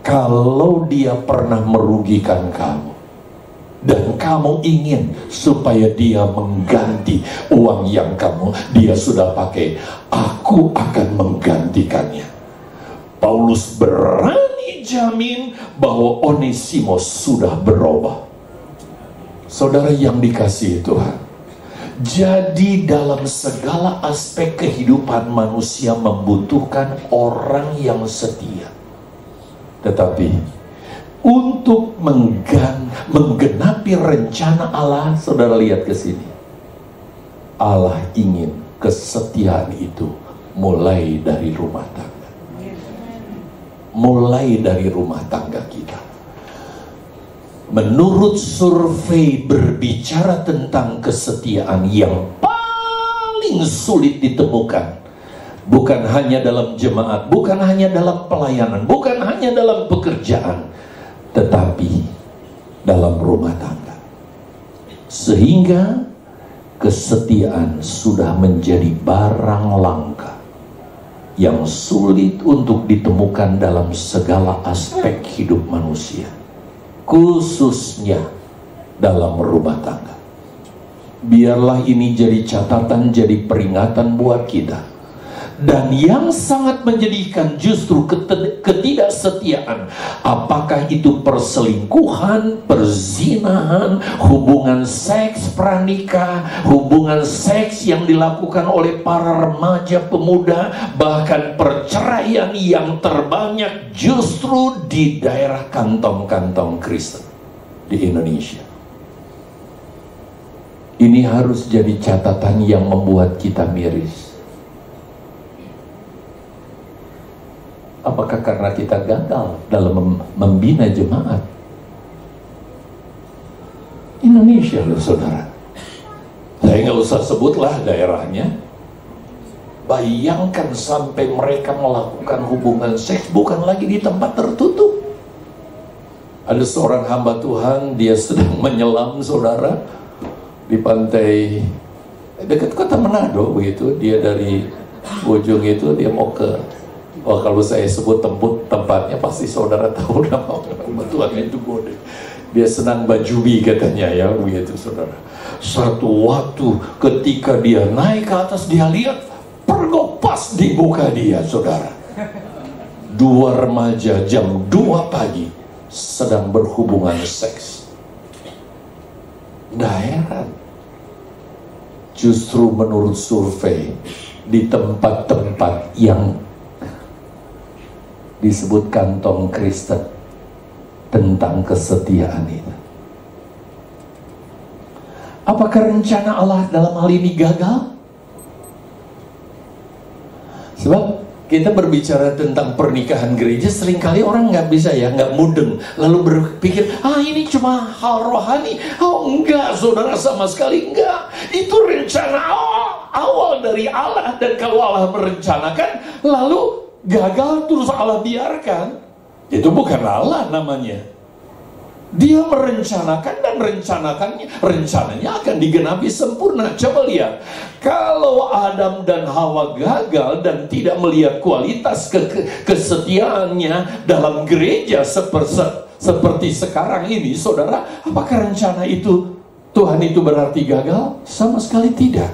Speaker 1: Kalau dia pernah merugikan kamu, dan kamu ingin supaya dia mengganti uang yang dia sudah pakai, aku akan menggantikannya. Paulus berani jamin bahwa Onesimus sudah berubah. Saudara yang dikasihi Tuhan, jadi dalam segala aspek kehidupan manusia membutuhkan orang yang setia. Tetapi untuk menggenapi rencana Allah, saudara lihat ke sini, Allah ingin kesetiaan itu mulai dari rumah tangga. Mulai dari rumah tangga kita. Menurut survei berbicara tentang kesetiaan yang paling sulit ditemukan, bukan hanya dalam jemaat, bukan hanya dalam pelayanan, bukan hanya dalam pekerjaan, tetapi dalam rumah tangga. Sehingga kesetiaan sudah menjadi barang langka yang sulit untuk ditemukan dalam segala aspek hidup manusia, khususnya dalam rumah tangga. Biarlah ini jadi catatan, jadi peringatan buat kita. Dan yang sangat menjadikan justru ketidaksetiaan, apakah itu perselingkuhan, perzinahan, hubungan seks pranikah, hubungan seks yang dilakukan oleh para remaja pemuda, bahkan perceraian yang terbanyak justru di daerah kantong-kantong Kristen di Indonesia. Ini harus jadi catatan yang membuat kita miris. Apakah karena kita gagal dalam membina jemaat? Indonesia loh saudara. Saya nggak usah sebutlah daerahnya. Bayangkan sampai mereka melakukan hubungan seks bukan lagi di tempat tertutup. Ada seorang hamba Tuhan, dia sedang menyelam, saudara, di pantai dekat kota Manado begitu. Dia dari ujung itu dia mau ke, kalau saya sebut tempatnya pasti saudara tahu nama Tuhan itu Bode. Dia senang bajubi katanya ya begitu saudara. Satu waktu ketika dia naik ke atas, dia lihat pergopas di muka dia saudara. Dua remaja jam 2 pagi sedang berhubungan seks. Nggak heran. Justru menurut survei di tempat-tempat yang disebut kantong Kristen, tentang kesetiaan itu. Apakah rencana Allah dalam hal ini gagal? Sebab kita berbicara tentang pernikahan gereja, seringkali orang nggak bisa ya, nggak mudeng, lalu berpikir, ini cuma hal rohani. Oh enggak, saudara, sama sekali enggak. Itu rencana awal dari Allah, dan kalau Allah merencanakan, lalu gagal terus Allah biarkan, itu bukan Allah namanya. Dia merencanakan, dan rencananya akan digenapi sempurna. Coba lihat, kalau Adam dan Hawa gagal dan tidak melihat kualitas kesetiaannya dalam gereja seperti sekarang ini, saudara, apakah rencana itu Tuhan itu berarti gagal? Sama sekali tidak.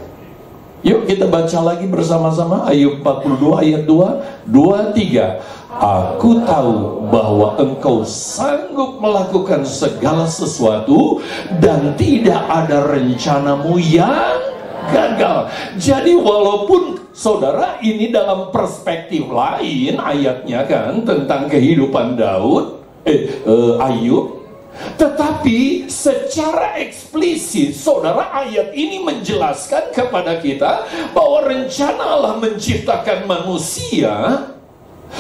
Speaker 1: Yuk kita baca lagi bersama-sama Ayub 42 ayat 2, 3. Aku tahu bahwa engkau sanggup melakukan segala sesuatu, dan tidak ada rencanamu yang gagal. Jadi walaupun saudara ini dalam perspektif lain ayatnya kan tentang kehidupan Ayub, tetapi secara eksplisit saudara ayat ini menjelaskan kepada kita bahwa rencana Allah menciptakan manusia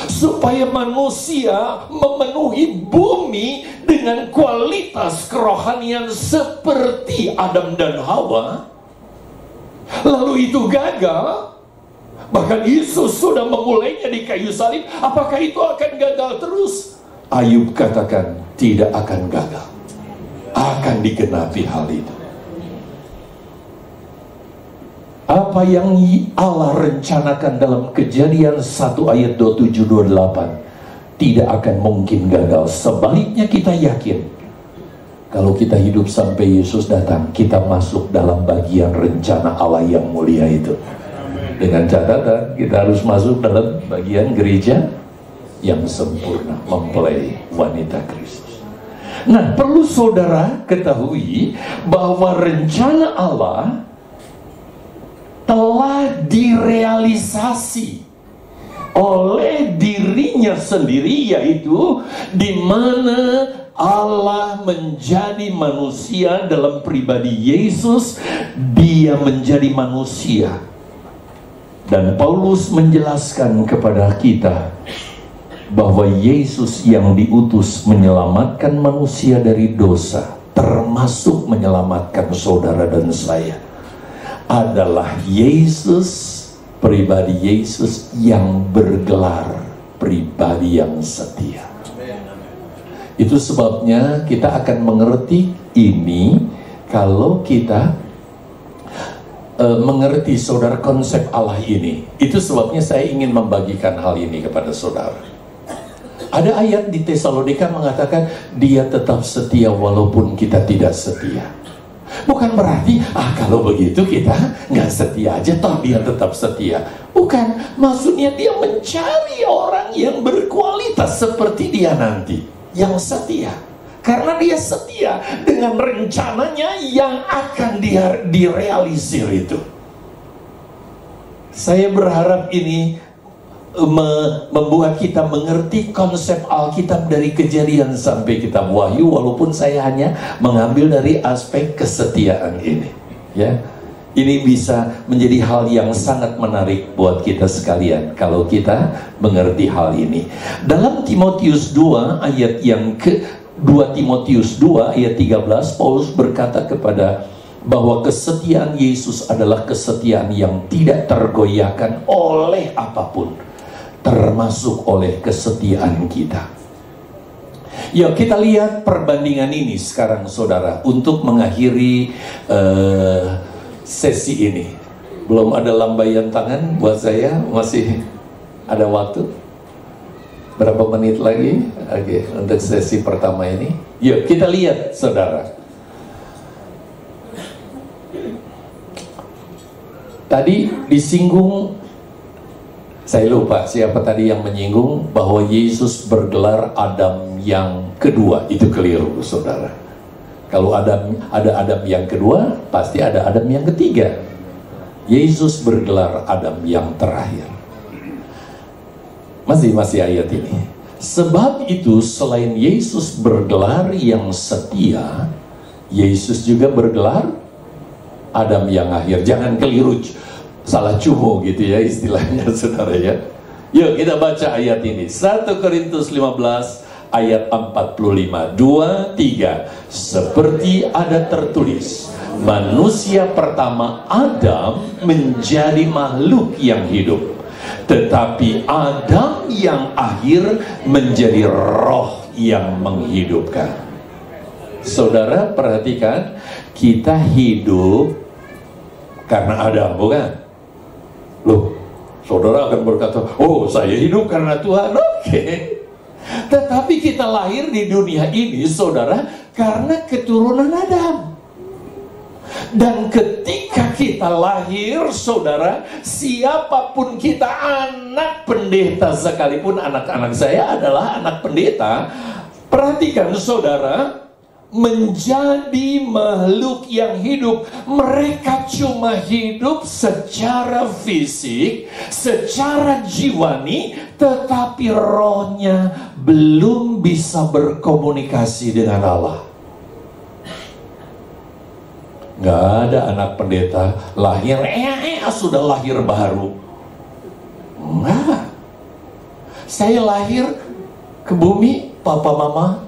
Speaker 1: supaya manusia memenuhi bumi dengan kualitas kerohanian seperti Adam dan Hawa. Lalu itu gagal. Bahkan Yesus sudah memulainya di kayu salib. Apakah itu akan gagal terus? Ayub katakan tidak akan gagal, akan digenapi hal itu. Apa yang Allah rencanakan dalam Kejadian 1 ayat 27-28 tidak akan mungkin gagal. Sebaliknya kita yakin, kalau kita hidup sampai Yesus datang, kita masuk dalam bagian rencana Allah yang mulia itu. Dengan catatan, kita harus masuk dalam bagian gereja yang sempurna, mempelai wanita Kristus. Nah, perlu saudara ketahui bahwa rencana Allah telah direalisasi oleh dirinya sendiri, yaitu di mana Allah menjadi manusia dalam pribadi Yesus. Dia menjadi manusia, dan Paulus menjelaskan kepada kita bahwa Yesus yang diutus menyelamatkan manusia dari dosa, termasuk menyelamatkan saudara dan saya, adalah Yesus, pribadi Yesus yang bergelar pribadi yang setia. Itu sebabnya kita akan mengerti ini kalau kita mengerti saudara konsep Allah ini. Itu sebabnya saya ingin membagikan hal ini kepada saudara. Ada ayat di Tesalonika mengatakan dia tetap setia walaupun kita tidak setia. Bukan berarti kalau begitu kita nggak setia aja, toh dia tetap setia. Bukan, maksudnya dia mencari orang yang berkualitas seperti dia nanti, yang setia. Karena dia setia dengan rencananya yang akan direalisir itu. Saya berharap ini membuat kita mengerti konsep Alkitab dari Kejadian sampai Kitab Wahyu, walaupun saya hanya mengambil dari aspek kesetiaan ini, ya. Ini bisa menjadi hal yang sangat menarik buat kita sekalian kalau kita mengerti hal ini. Dalam Timotius 2 ayat yang ke 2 Timotius 2 ayat 13, Paulus berkata kepada bahwa kesetiaan Yesus adalah kesetiaan yang tidak tergoyahkan oleh apapun, termasuk oleh kesetiaan kita. Yuk kita lihat perbandingan ini sekarang saudara, untuk mengakhiri sesi ini. Belum ada lambaian tangan buat saya, masih ada waktu. Berapa menit lagi? Oke, untuk sesi pertama ini. Yuk kita lihat saudara. Tadi disinggung, saya lupa siapa tadi yang menyinggung bahwa Yesus bergelar Adam yang kedua. Itu keliru saudara. Kalau ada Adam yang kedua, pasti ada Adam yang ketiga. Yesus bergelar Adam yang terakhir. Masih ayat ini. Sebab itu selain Yesus bergelar yang setia, Yesus juga bergelar Adam yang akhir. Jangan keliru, salah cumo gitu ya istilahnya saudara ya. Yuk kita baca ayat ini, 1 Korintus 15 ayat 45, 2, 3. Seperti ada tertulis, manusia pertama Adam menjadi makhluk yang hidup, tetapi Adam yang akhir menjadi roh yang menghidupkan. Saudara perhatikan, kita hidup karena Adam, bukan? Loh, saudara akan berkata, oh saya hidup karena Tuhan. Oke. Tetapi kita lahir di dunia ini, saudara, karena keturunan Adam. Dan ketika kita lahir, saudara, siapapun kita, anak pendeta sekalipun, anak-anak saya adalah anak pendeta. Perhatikan saudara, menjadi makhluk yang hidup. Mereka cuma hidup secara fisik, secara jiwani, tetapi rohnya belum bisa berkomunikasi dengan Allah. Gak ada anak pendeta lahir, sudah lahir baru. Enggak. Saya lahir ke bumi, papa mama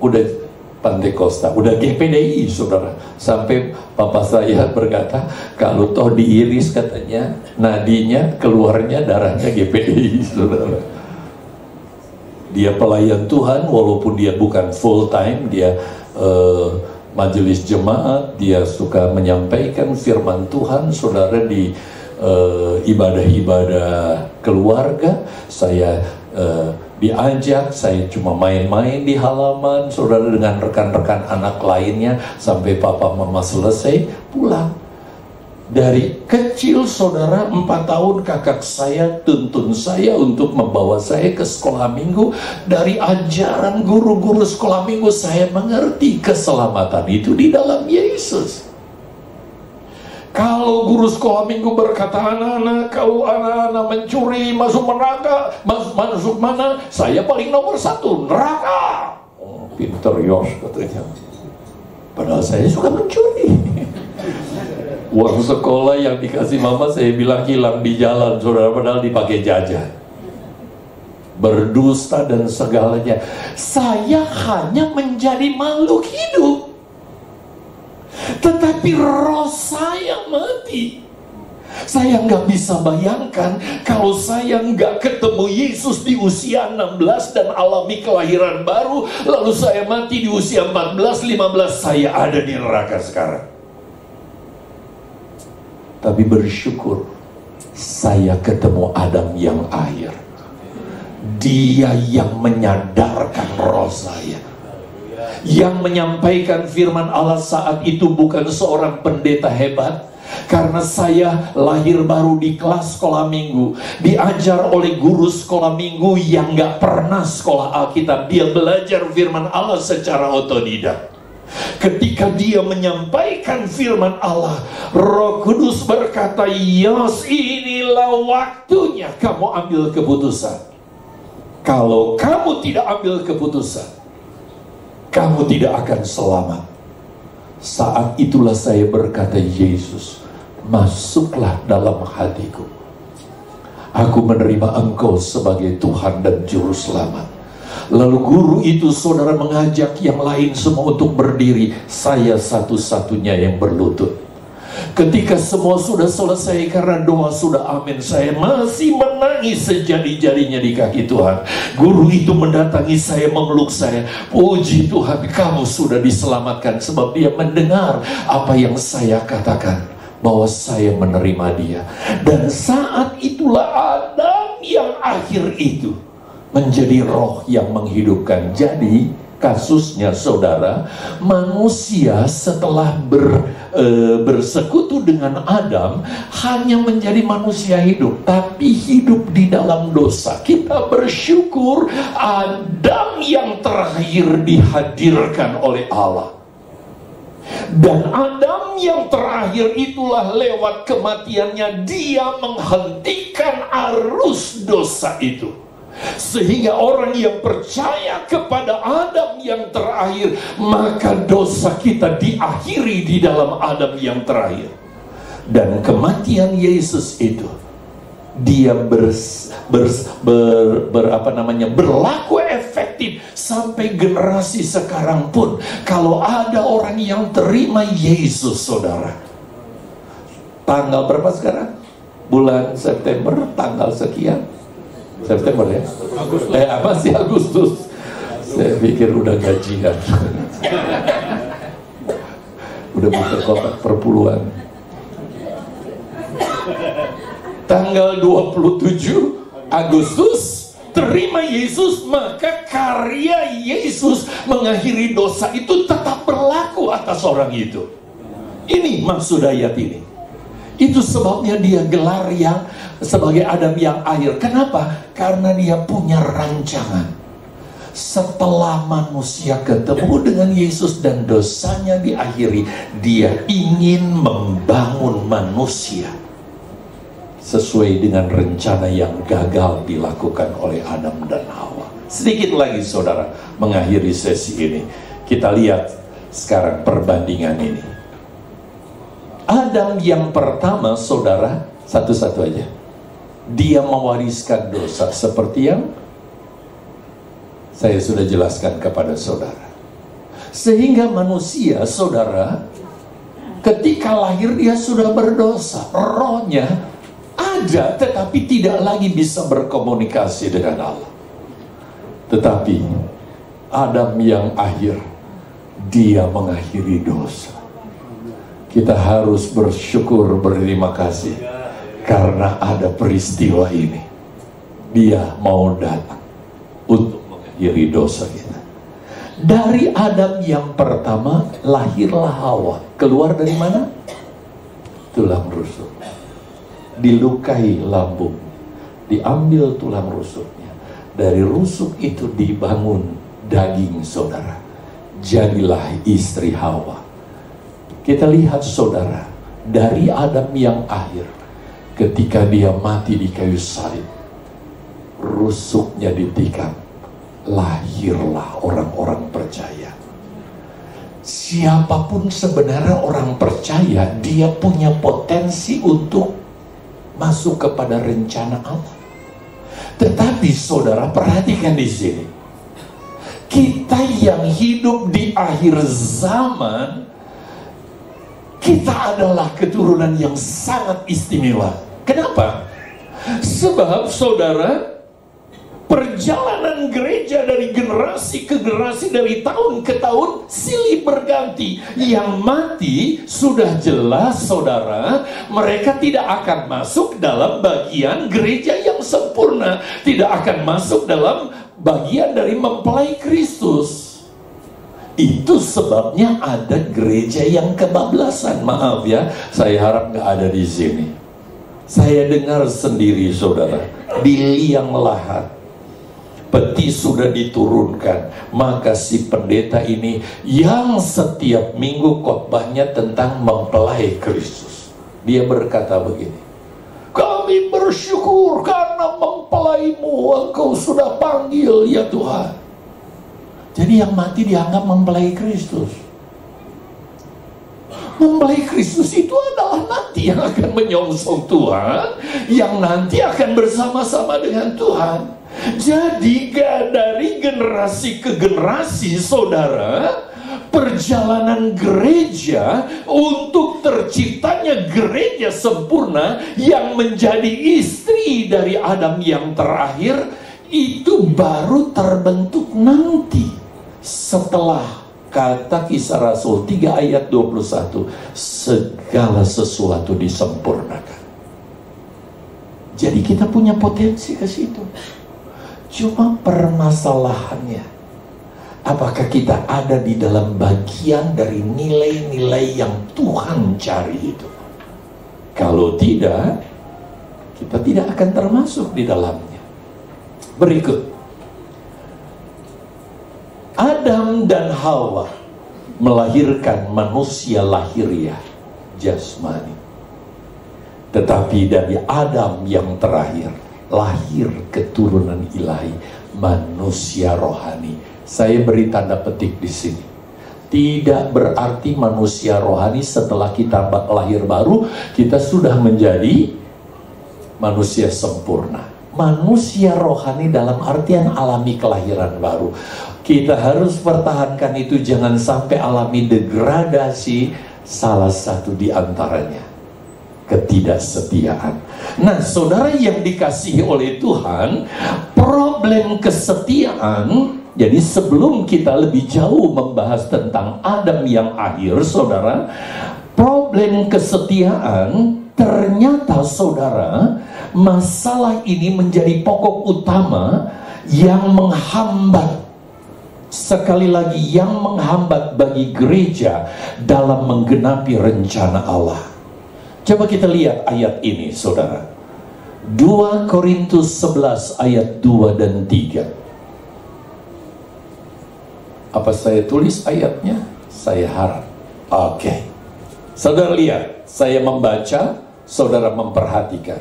Speaker 1: udah Pantekosta, udah GPDI saudara. Sampai papa saya berkata, kalau toh diiris katanya nadinya keluarnya darahnya GPDI saudara. Dia pelayan Tuhan walaupun dia bukan full time, dia majelis jemaat, dia suka menyampaikan firman Tuhan saudara di ibadah-ibadah keluarga. Saya diajak, saya cuma main-main di halaman saudara dengan rekan-rekan anak lainnya sampai papa mama selesai pulang. Dari kecil saudara, 4 tahun kakak saya tuntun saya untuk membawa saya ke sekolah minggu. Dari ajaran guru-guru sekolah minggu saya mengerti keselamatan itu di dalam Yesus. Kalau guru sekolah minggu berkata, anak-anak, kalau anak-anak mencuri masuk neraka, masuk mana? Saya paling nomor 1, neraka. Oh, pinter Yos katanya. Padahal saya suka mencuri. Uang sekolah yang dikasih mama saya bilang hilang di jalan, saudara, padahal dipakai jajan. Berdusta dan segalanya. Saya hanya menjadi makhluk hidup, tetapi roh saya mati. Saya nggak bisa bayangkan kalau saya nggak ketemu Yesus di usia 16 dan alami kelahiran baru, lalu saya mati di usia 14-15, saya ada di neraka sekarang. Tapi bersyukur saya ketemu Adam yang akhir. Dia yang menyadarkan roh saya, yang menyampaikan firman Allah saat itu bukan seorang pendeta hebat. Karena saya lahir baru di kelas sekolah minggu, diajar oleh guru sekolah minggu yang gak pernah sekolah Alkitab. Dia belajar firman Allah secara otodidak. Ketika dia menyampaikan firman Allah, Roh Kudus berkata, Yos, inilah waktunya kamu ambil keputusan. Kalau kamu tidak ambil keputusan, kamu tidak akan selamat. Saat itulah saya berkata, Yesus, masuklah dalam hatiku. Aku menerima Engkau sebagai Tuhan dan Juru Selamat. Lalu guru itu, saudara, mengajak yang lain semua untuk berdiri. Saya satu-satunya yang berlutut. Ketika semua sudah selesai karena doa sudah amin, saya masih menangis sejadi-jadinya di kaki Tuhan. Guru itu mendatangi saya, memeluk saya. Puji Tuhan, kamu sudah diselamatkan. Sebab dia mendengar apa yang saya katakan, bahwa saya menerima dia. Dan saat itulah Adam yang akhir itu menjadi roh yang menghidupkan. Jadi kasusnya, saudara, manusia setelah bersekutu dengan Adam hanya menjadi manusia hidup, tapi hidup di dalam dosa. Kita bersyukur Adam yang terakhir dihadirkan oleh Allah. Dan Adam yang terakhir itulah lewat kematiannya dia menghentikan arus dosa itu. Sehingga orang yang percaya kepada Adam yang terakhir, maka dosa kita diakhiri di dalam Adam yang terakhir. Dan kematian Yesus itu, dia berlaku efektif sampai generasi sekarang pun. Kalau ada orang yang terima Yesus, saudara, tanggal berapa sekarang? Bulan September, tanggal sekian. September ya? Agustus. Agustus. Saya pikir udah gajian. Udah buka kotak perpuluhan. Tanggal 27 Agustus terima Yesus, maka karya Yesus mengakhiri dosa itu tetap berlaku atas orang itu. Ini maksud ayat ini. Itu sebabnya dia gelar yang sebagai Adam yang akhir. Kenapa? Karena dia punya rancangan. Setelah manusia ketemu dengan Yesus dan dosanya diakhiri, dia ingin membangun manusia sesuai dengan rencana yang gagal dilakukan oleh Adam dan Hawa. Sedikit lagi saudara, mengakhiri sesi ini, kita lihat sekarang perbandingan ini. Adam yang pertama, saudara, satu-satu aja, dia mewariskan dosa seperti yang saya sudah jelaskan kepada saudara. Sehingga manusia, saudara, ketika lahir dia sudah berdosa. Rohnya ada, tetapi tidak lagi bisa berkomunikasi dengan Allah. Tetapi Adam yang akhir, dia mengakhiri dosa. Kita harus bersyukur, berterima kasih, karena ada peristiwa ini. Dia mau datang untuk mengakhiri dosa kita. Dari Adam yang pertama lahirlah Hawa. Keluar dari mana? Tulang rusuk. Dilukai lambung, diambil tulang rusuknya. Dari rusuk itu dibangun daging, saudara. Jadilah istri Hawa. Kita lihat saudara, dari Adam yang akhir, ketika dia mati di kayu salib, rusuknya ditikam, lahirlah orang-orang percaya. Siapapun sebenarnya orang percaya, dia punya potensi untuk masuk kepada rencana Allah. Tetapi saudara, perhatikan di sini, kita yang hidup di akhir zaman, kita adalah keturunan yang sangat istimewa. Kenapa? Sebab saudara, perjalanan gereja dari generasi ke generasi, dari tahun ke tahun silih berganti. Yang mati sudah jelas saudara, mereka tidak akan masuk dalam bagian gereja yang sempurna, tidak akan masuk dalam bagian dari mempelai Kristus. Itu sebabnya ada gereja yang kebablasan. Maaf ya, saya harap nggak ada di sini. Saya dengar sendiri saudara, di liang lahat peti sudah diturunkan, maka si pendeta ini yang setiap minggu khotbahnya tentang mempelai Kristus, dia berkata begini, kami bersyukur karena mempelaimu engkau sudah panggil ya Tuhan. Jadi yang mati dianggap mempelai Kristus. Mempelai Kristus itu adalah nanti yang akan menyongsong Tuhan, yang nanti akan bersama-sama dengan Tuhan. Jadi dari generasi ke generasi saudara, perjalanan gereja untuk terciptanya gereja sempurna yang menjadi istri dari Adam yang terakhir, itu baru terbentuk nanti. Setelah kata Kisah Rasul 3 ayat 21, segala sesuatu disempurnakan. Jadi kita punya potensi ke situ. Cuma permasalahannya, apakah kita ada di dalam bagian dari nilai-nilai yang Tuhan cari itu? Kalau tidak, kita tidak akan termasuk di dalamnya. Berikut, Adam dan Hawa melahirkan manusia lahiriah jasmani. Tetapi dari Adam yang terakhir, lahir keturunan ilahi, manusia rohani. Saya beri tanda petik di sini. Tidak berarti manusia rohani setelah kita lahir baru kita sudah menjadi manusia sempurna. Manusia rohani dalam artian alami kelahiran baru. Kita harus pertahankan itu, jangan sampai alami degradasi. Salah satu di antaranya ketidaksetiaan. Nah, saudara yang dikasihi oleh Tuhan, problem kesetiaan. Jadi sebelum kita lebih jauh membahas tentang Adam yang akhir, saudara, problem kesetiaan, ternyata saudara, masalah ini menjadi pokok utama yang menghambat, sekali lagi yang menghambat bagi gereja dalam menggenapi rencana Allah. Coba kita lihat ayat ini, saudara. 2 Korintus 11 ayat 2 dan 3. Apa saya tulis ayatnya? Saya harap. Oke. Saudara lihat, saya membaca, saudara memperhatikan.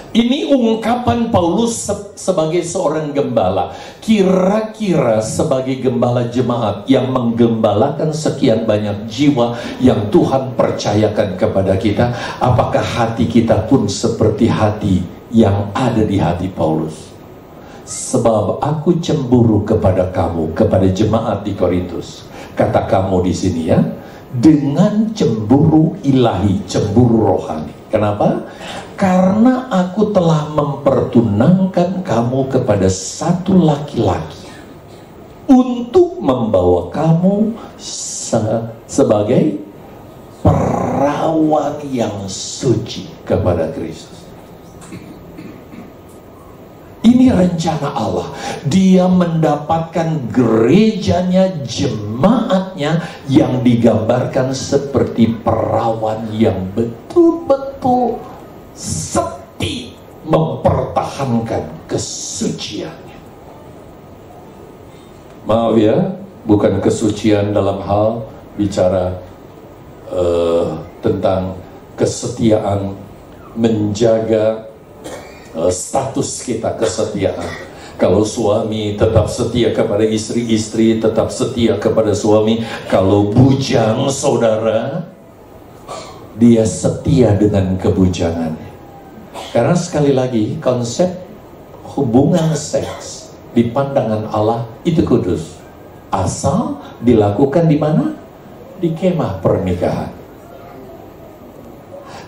Speaker 1: Ini ungkapan Paulus sebagai seorang gembala. Kira-kira sebagai gembala jemaat yang menggembalakan sekian banyak jiwa yang Tuhan percayakan kepada kita, apakah hati kita pun seperti hati yang ada di hati Paulus? Sebab aku cemburu kepada kamu, kepada jemaat di Korintus. Kata kamu di sini ya, dengan cemburu ilahi, cemburu rohani. Kenapa? Karena aku telah mempertunangkan kamu kepada satu laki-laki untuk membawa kamu sebagai perawan yang suci kepada Kristus. Ini rencana Allah. Dia mendapatkan gerejanya, jemaatnya yang digambarkan seperti perawan yang betul-betul setia mempertahankan kesuciannya. Maaf ya, bukan kesucian dalam hal bicara tentang kesetiaan, menjaga status kita kesetiaan. Kalau suami tetap setia kepada istri, istri tetap setia kepada suami. Kalau bujang, saudara, dia setia dengan kebujangannya. Karena sekali lagi, konsep hubungan seks di pandangan Allah itu kudus, asal dilakukan di mana? Di kemah pernikahan.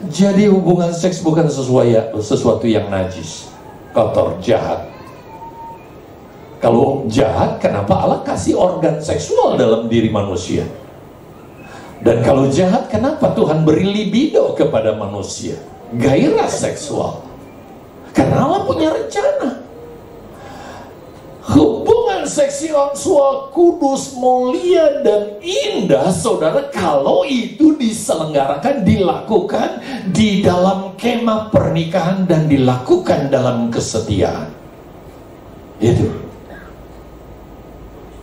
Speaker 1: Jadi hubungan seks bukan sesuatu yang najis, kotor, jahat. Kalau jahat, kenapa Allah kasih organ seksual dalam diri manusia? Dan kalau jahat, kenapa Tuhan beri libido kepada manusia? Gairah seksual. Karena Allah punya rencana. Hubungan seksual kudus, mulia, dan indah, saudara, kalau itu diselenggarakan, dilakukan di dalam kemah pernikahan dan dilakukan dalam kesetiaan. Itu.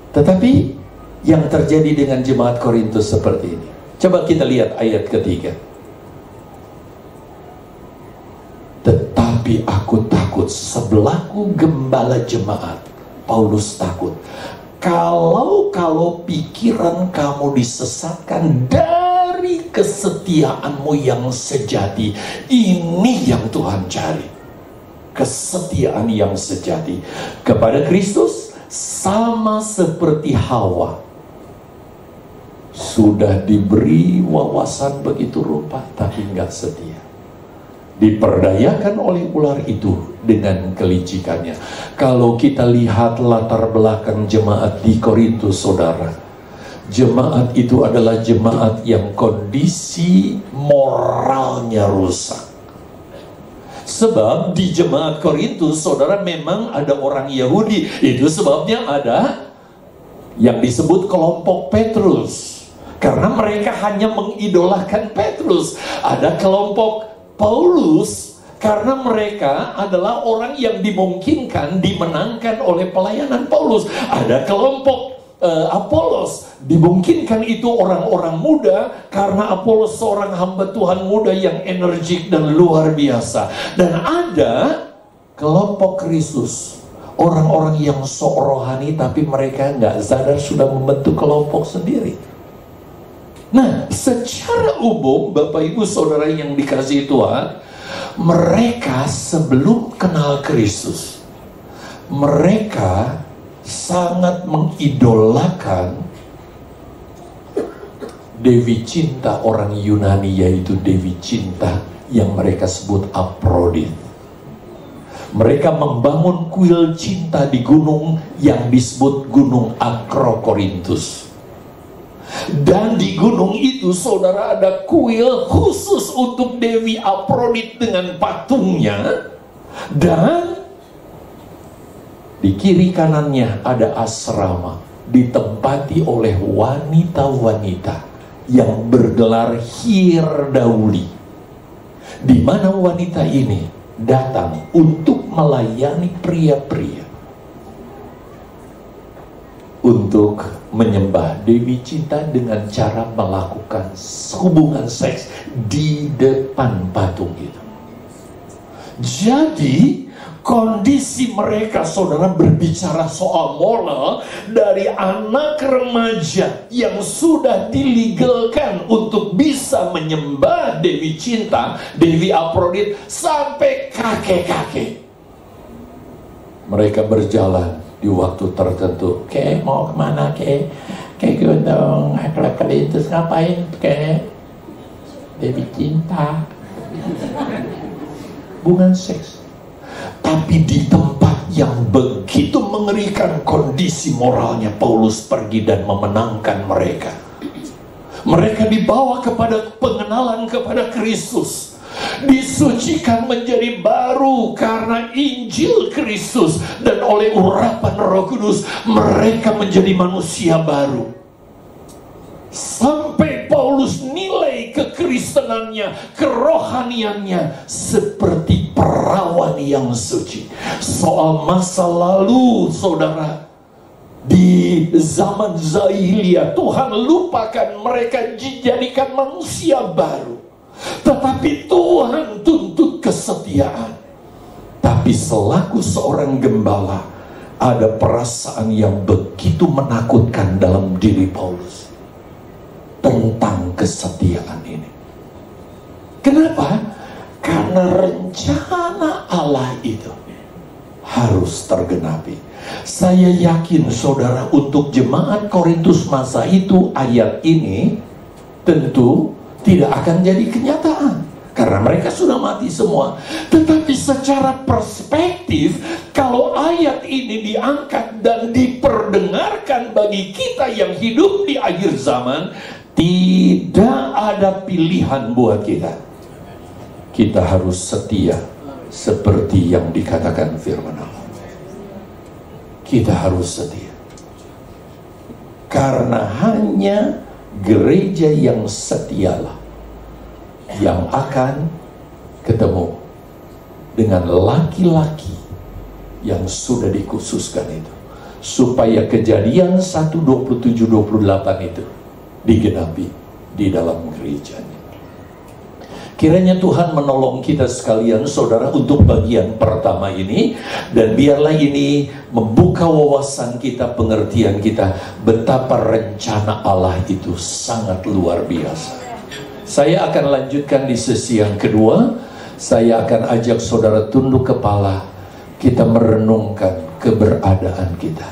Speaker 1: Tetapi yang terjadi dengan jemaat Korintus seperti ini. Coba kita lihat ayat ketiga. Tetapi aku takut, sebelaku gembala jemaat, Paulus takut, kalau pikiran kamu disesatkan dari kesetiaanmu yang sejati. Ini yang Tuhan cari, kesetiaan yang sejati kepada Kristus. Sama seperti Hawa, sudah diberi wawasan begitu rupa, tapi nggak setia. Diperdayakan oleh ular itu dengan kelicikannya. Kalau kita lihat latar belakang jemaat di Korintus, saudara, jemaat itu adalah jemaat yang kondisi moralnya rusak. Sebab di jemaat Korintus, saudara, memang ada orang Yahudi. Itu sebabnya ada yang disebut kelompok Petrus, karena mereka hanya mengidolakan Petrus. Ada kelompok Paulus, karena mereka adalah orang yang dimungkinkan dimenangkan oleh pelayanan Paulus. Ada kelompok Apolos, dimungkinkan itu orang-orang muda, karena Apolos seorang hamba Tuhan muda yang energik dan luar biasa. Dan ada kelompok Kristus, orang-orang yang sok rohani tapi mereka nggak sadar sudah membentuk kelompok sendiri. Nah, secara umum Bapak Ibu Saudara yang dikasihi Tuhan, mereka sebelum kenal Kristus, mereka sangat mengidolakan Dewi Cinta orang Yunani, yaitu Dewi Cinta yang mereka sebut Aphrodite. Mereka membangun kuil cinta di gunung yang disebut Gunung Acrocorinthus. Dan di gunung itu, saudara, ada kuil khusus untuk Dewi Aphrodite dengan patungnya. Dan di kiri kanannya ada asrama ditempati oleh wanita-wanita yang bergelar Hirdauli, di mana wanita ini datang untuk melayani pria-pria untuk menyembah Dewi Cinta dengan cara melakukan hubungan seks di depan patung itu. Jadi kondisi mereka, saudara, berbicara soal moral, dari anak remaja yang sudah dilegalkan untuk bisa menyembah Dewi Cinta, Dewi Aphrodite, sampai kakek-kakek. Mereka berjalan di waktu tertentu. Kek, mau kemana kek? Kek gunung Acrocorinthus, ngapain kek? Dewi Cinta. Hubungan seks. Tapi di tempat yang begitu mengerikan kondisi moralnya, Paulus pergi dan memenangkan mereka. Mereka dibawa kepada pengenalan kepada Kristus, disucikan menjadi baru karena Injil Kristus, dan oleh urapan Roh Kudus mereka menjadi manusia baru. Sampai Paulus nilai kekristenannya, kerohaniannya seperti perawan yang suci. Soal masa lalu, saudara, di zaman Zailia, Tuhan lupakan mereka, dijadikan manusia baru. Tetapi Tuhan tuntut kesetiaan. Tapi selaku seorang gembala, ada perasaan yang begitu menakutkan dalam diri Paulus tentang kesetiaan ini. Kenapa? Karena rencana Allah itu harus tergenapi. Saya yakin, saudara, untuk jemaat Korintus masa itu, ayat ini tentu tidak akan jadi kenyataan karena mereka sudah mati semua. Tetapi secara perspektif, kalau ayat ini diangkat dan diperdengarkan bagi kita yang hidup di akhir zaman, tidak ada pilihan buat kita. Kita harus setia seperti yang dikatakan firman Allah. Kita harus setia. Karena hanya gereja yang setialah yang akan ketemu dengan laki-laki yang sudah dikhususkan itu, supaya Kejadian 1:27-28 itu digenapi di dalam gerejanya. Kiranya Tuhan menolong kita sekalian, saudara, untuk bagian pertama ini. Dan biarlah ini membuka wawasan kita, pengertian kita, betapa rencana Allah itu sangat luar biasa. Saya akan lanjutkan di sesi yang kedua. Saya akan ajak saudara tunduk kepala, kita merenungkan keberadaan kita.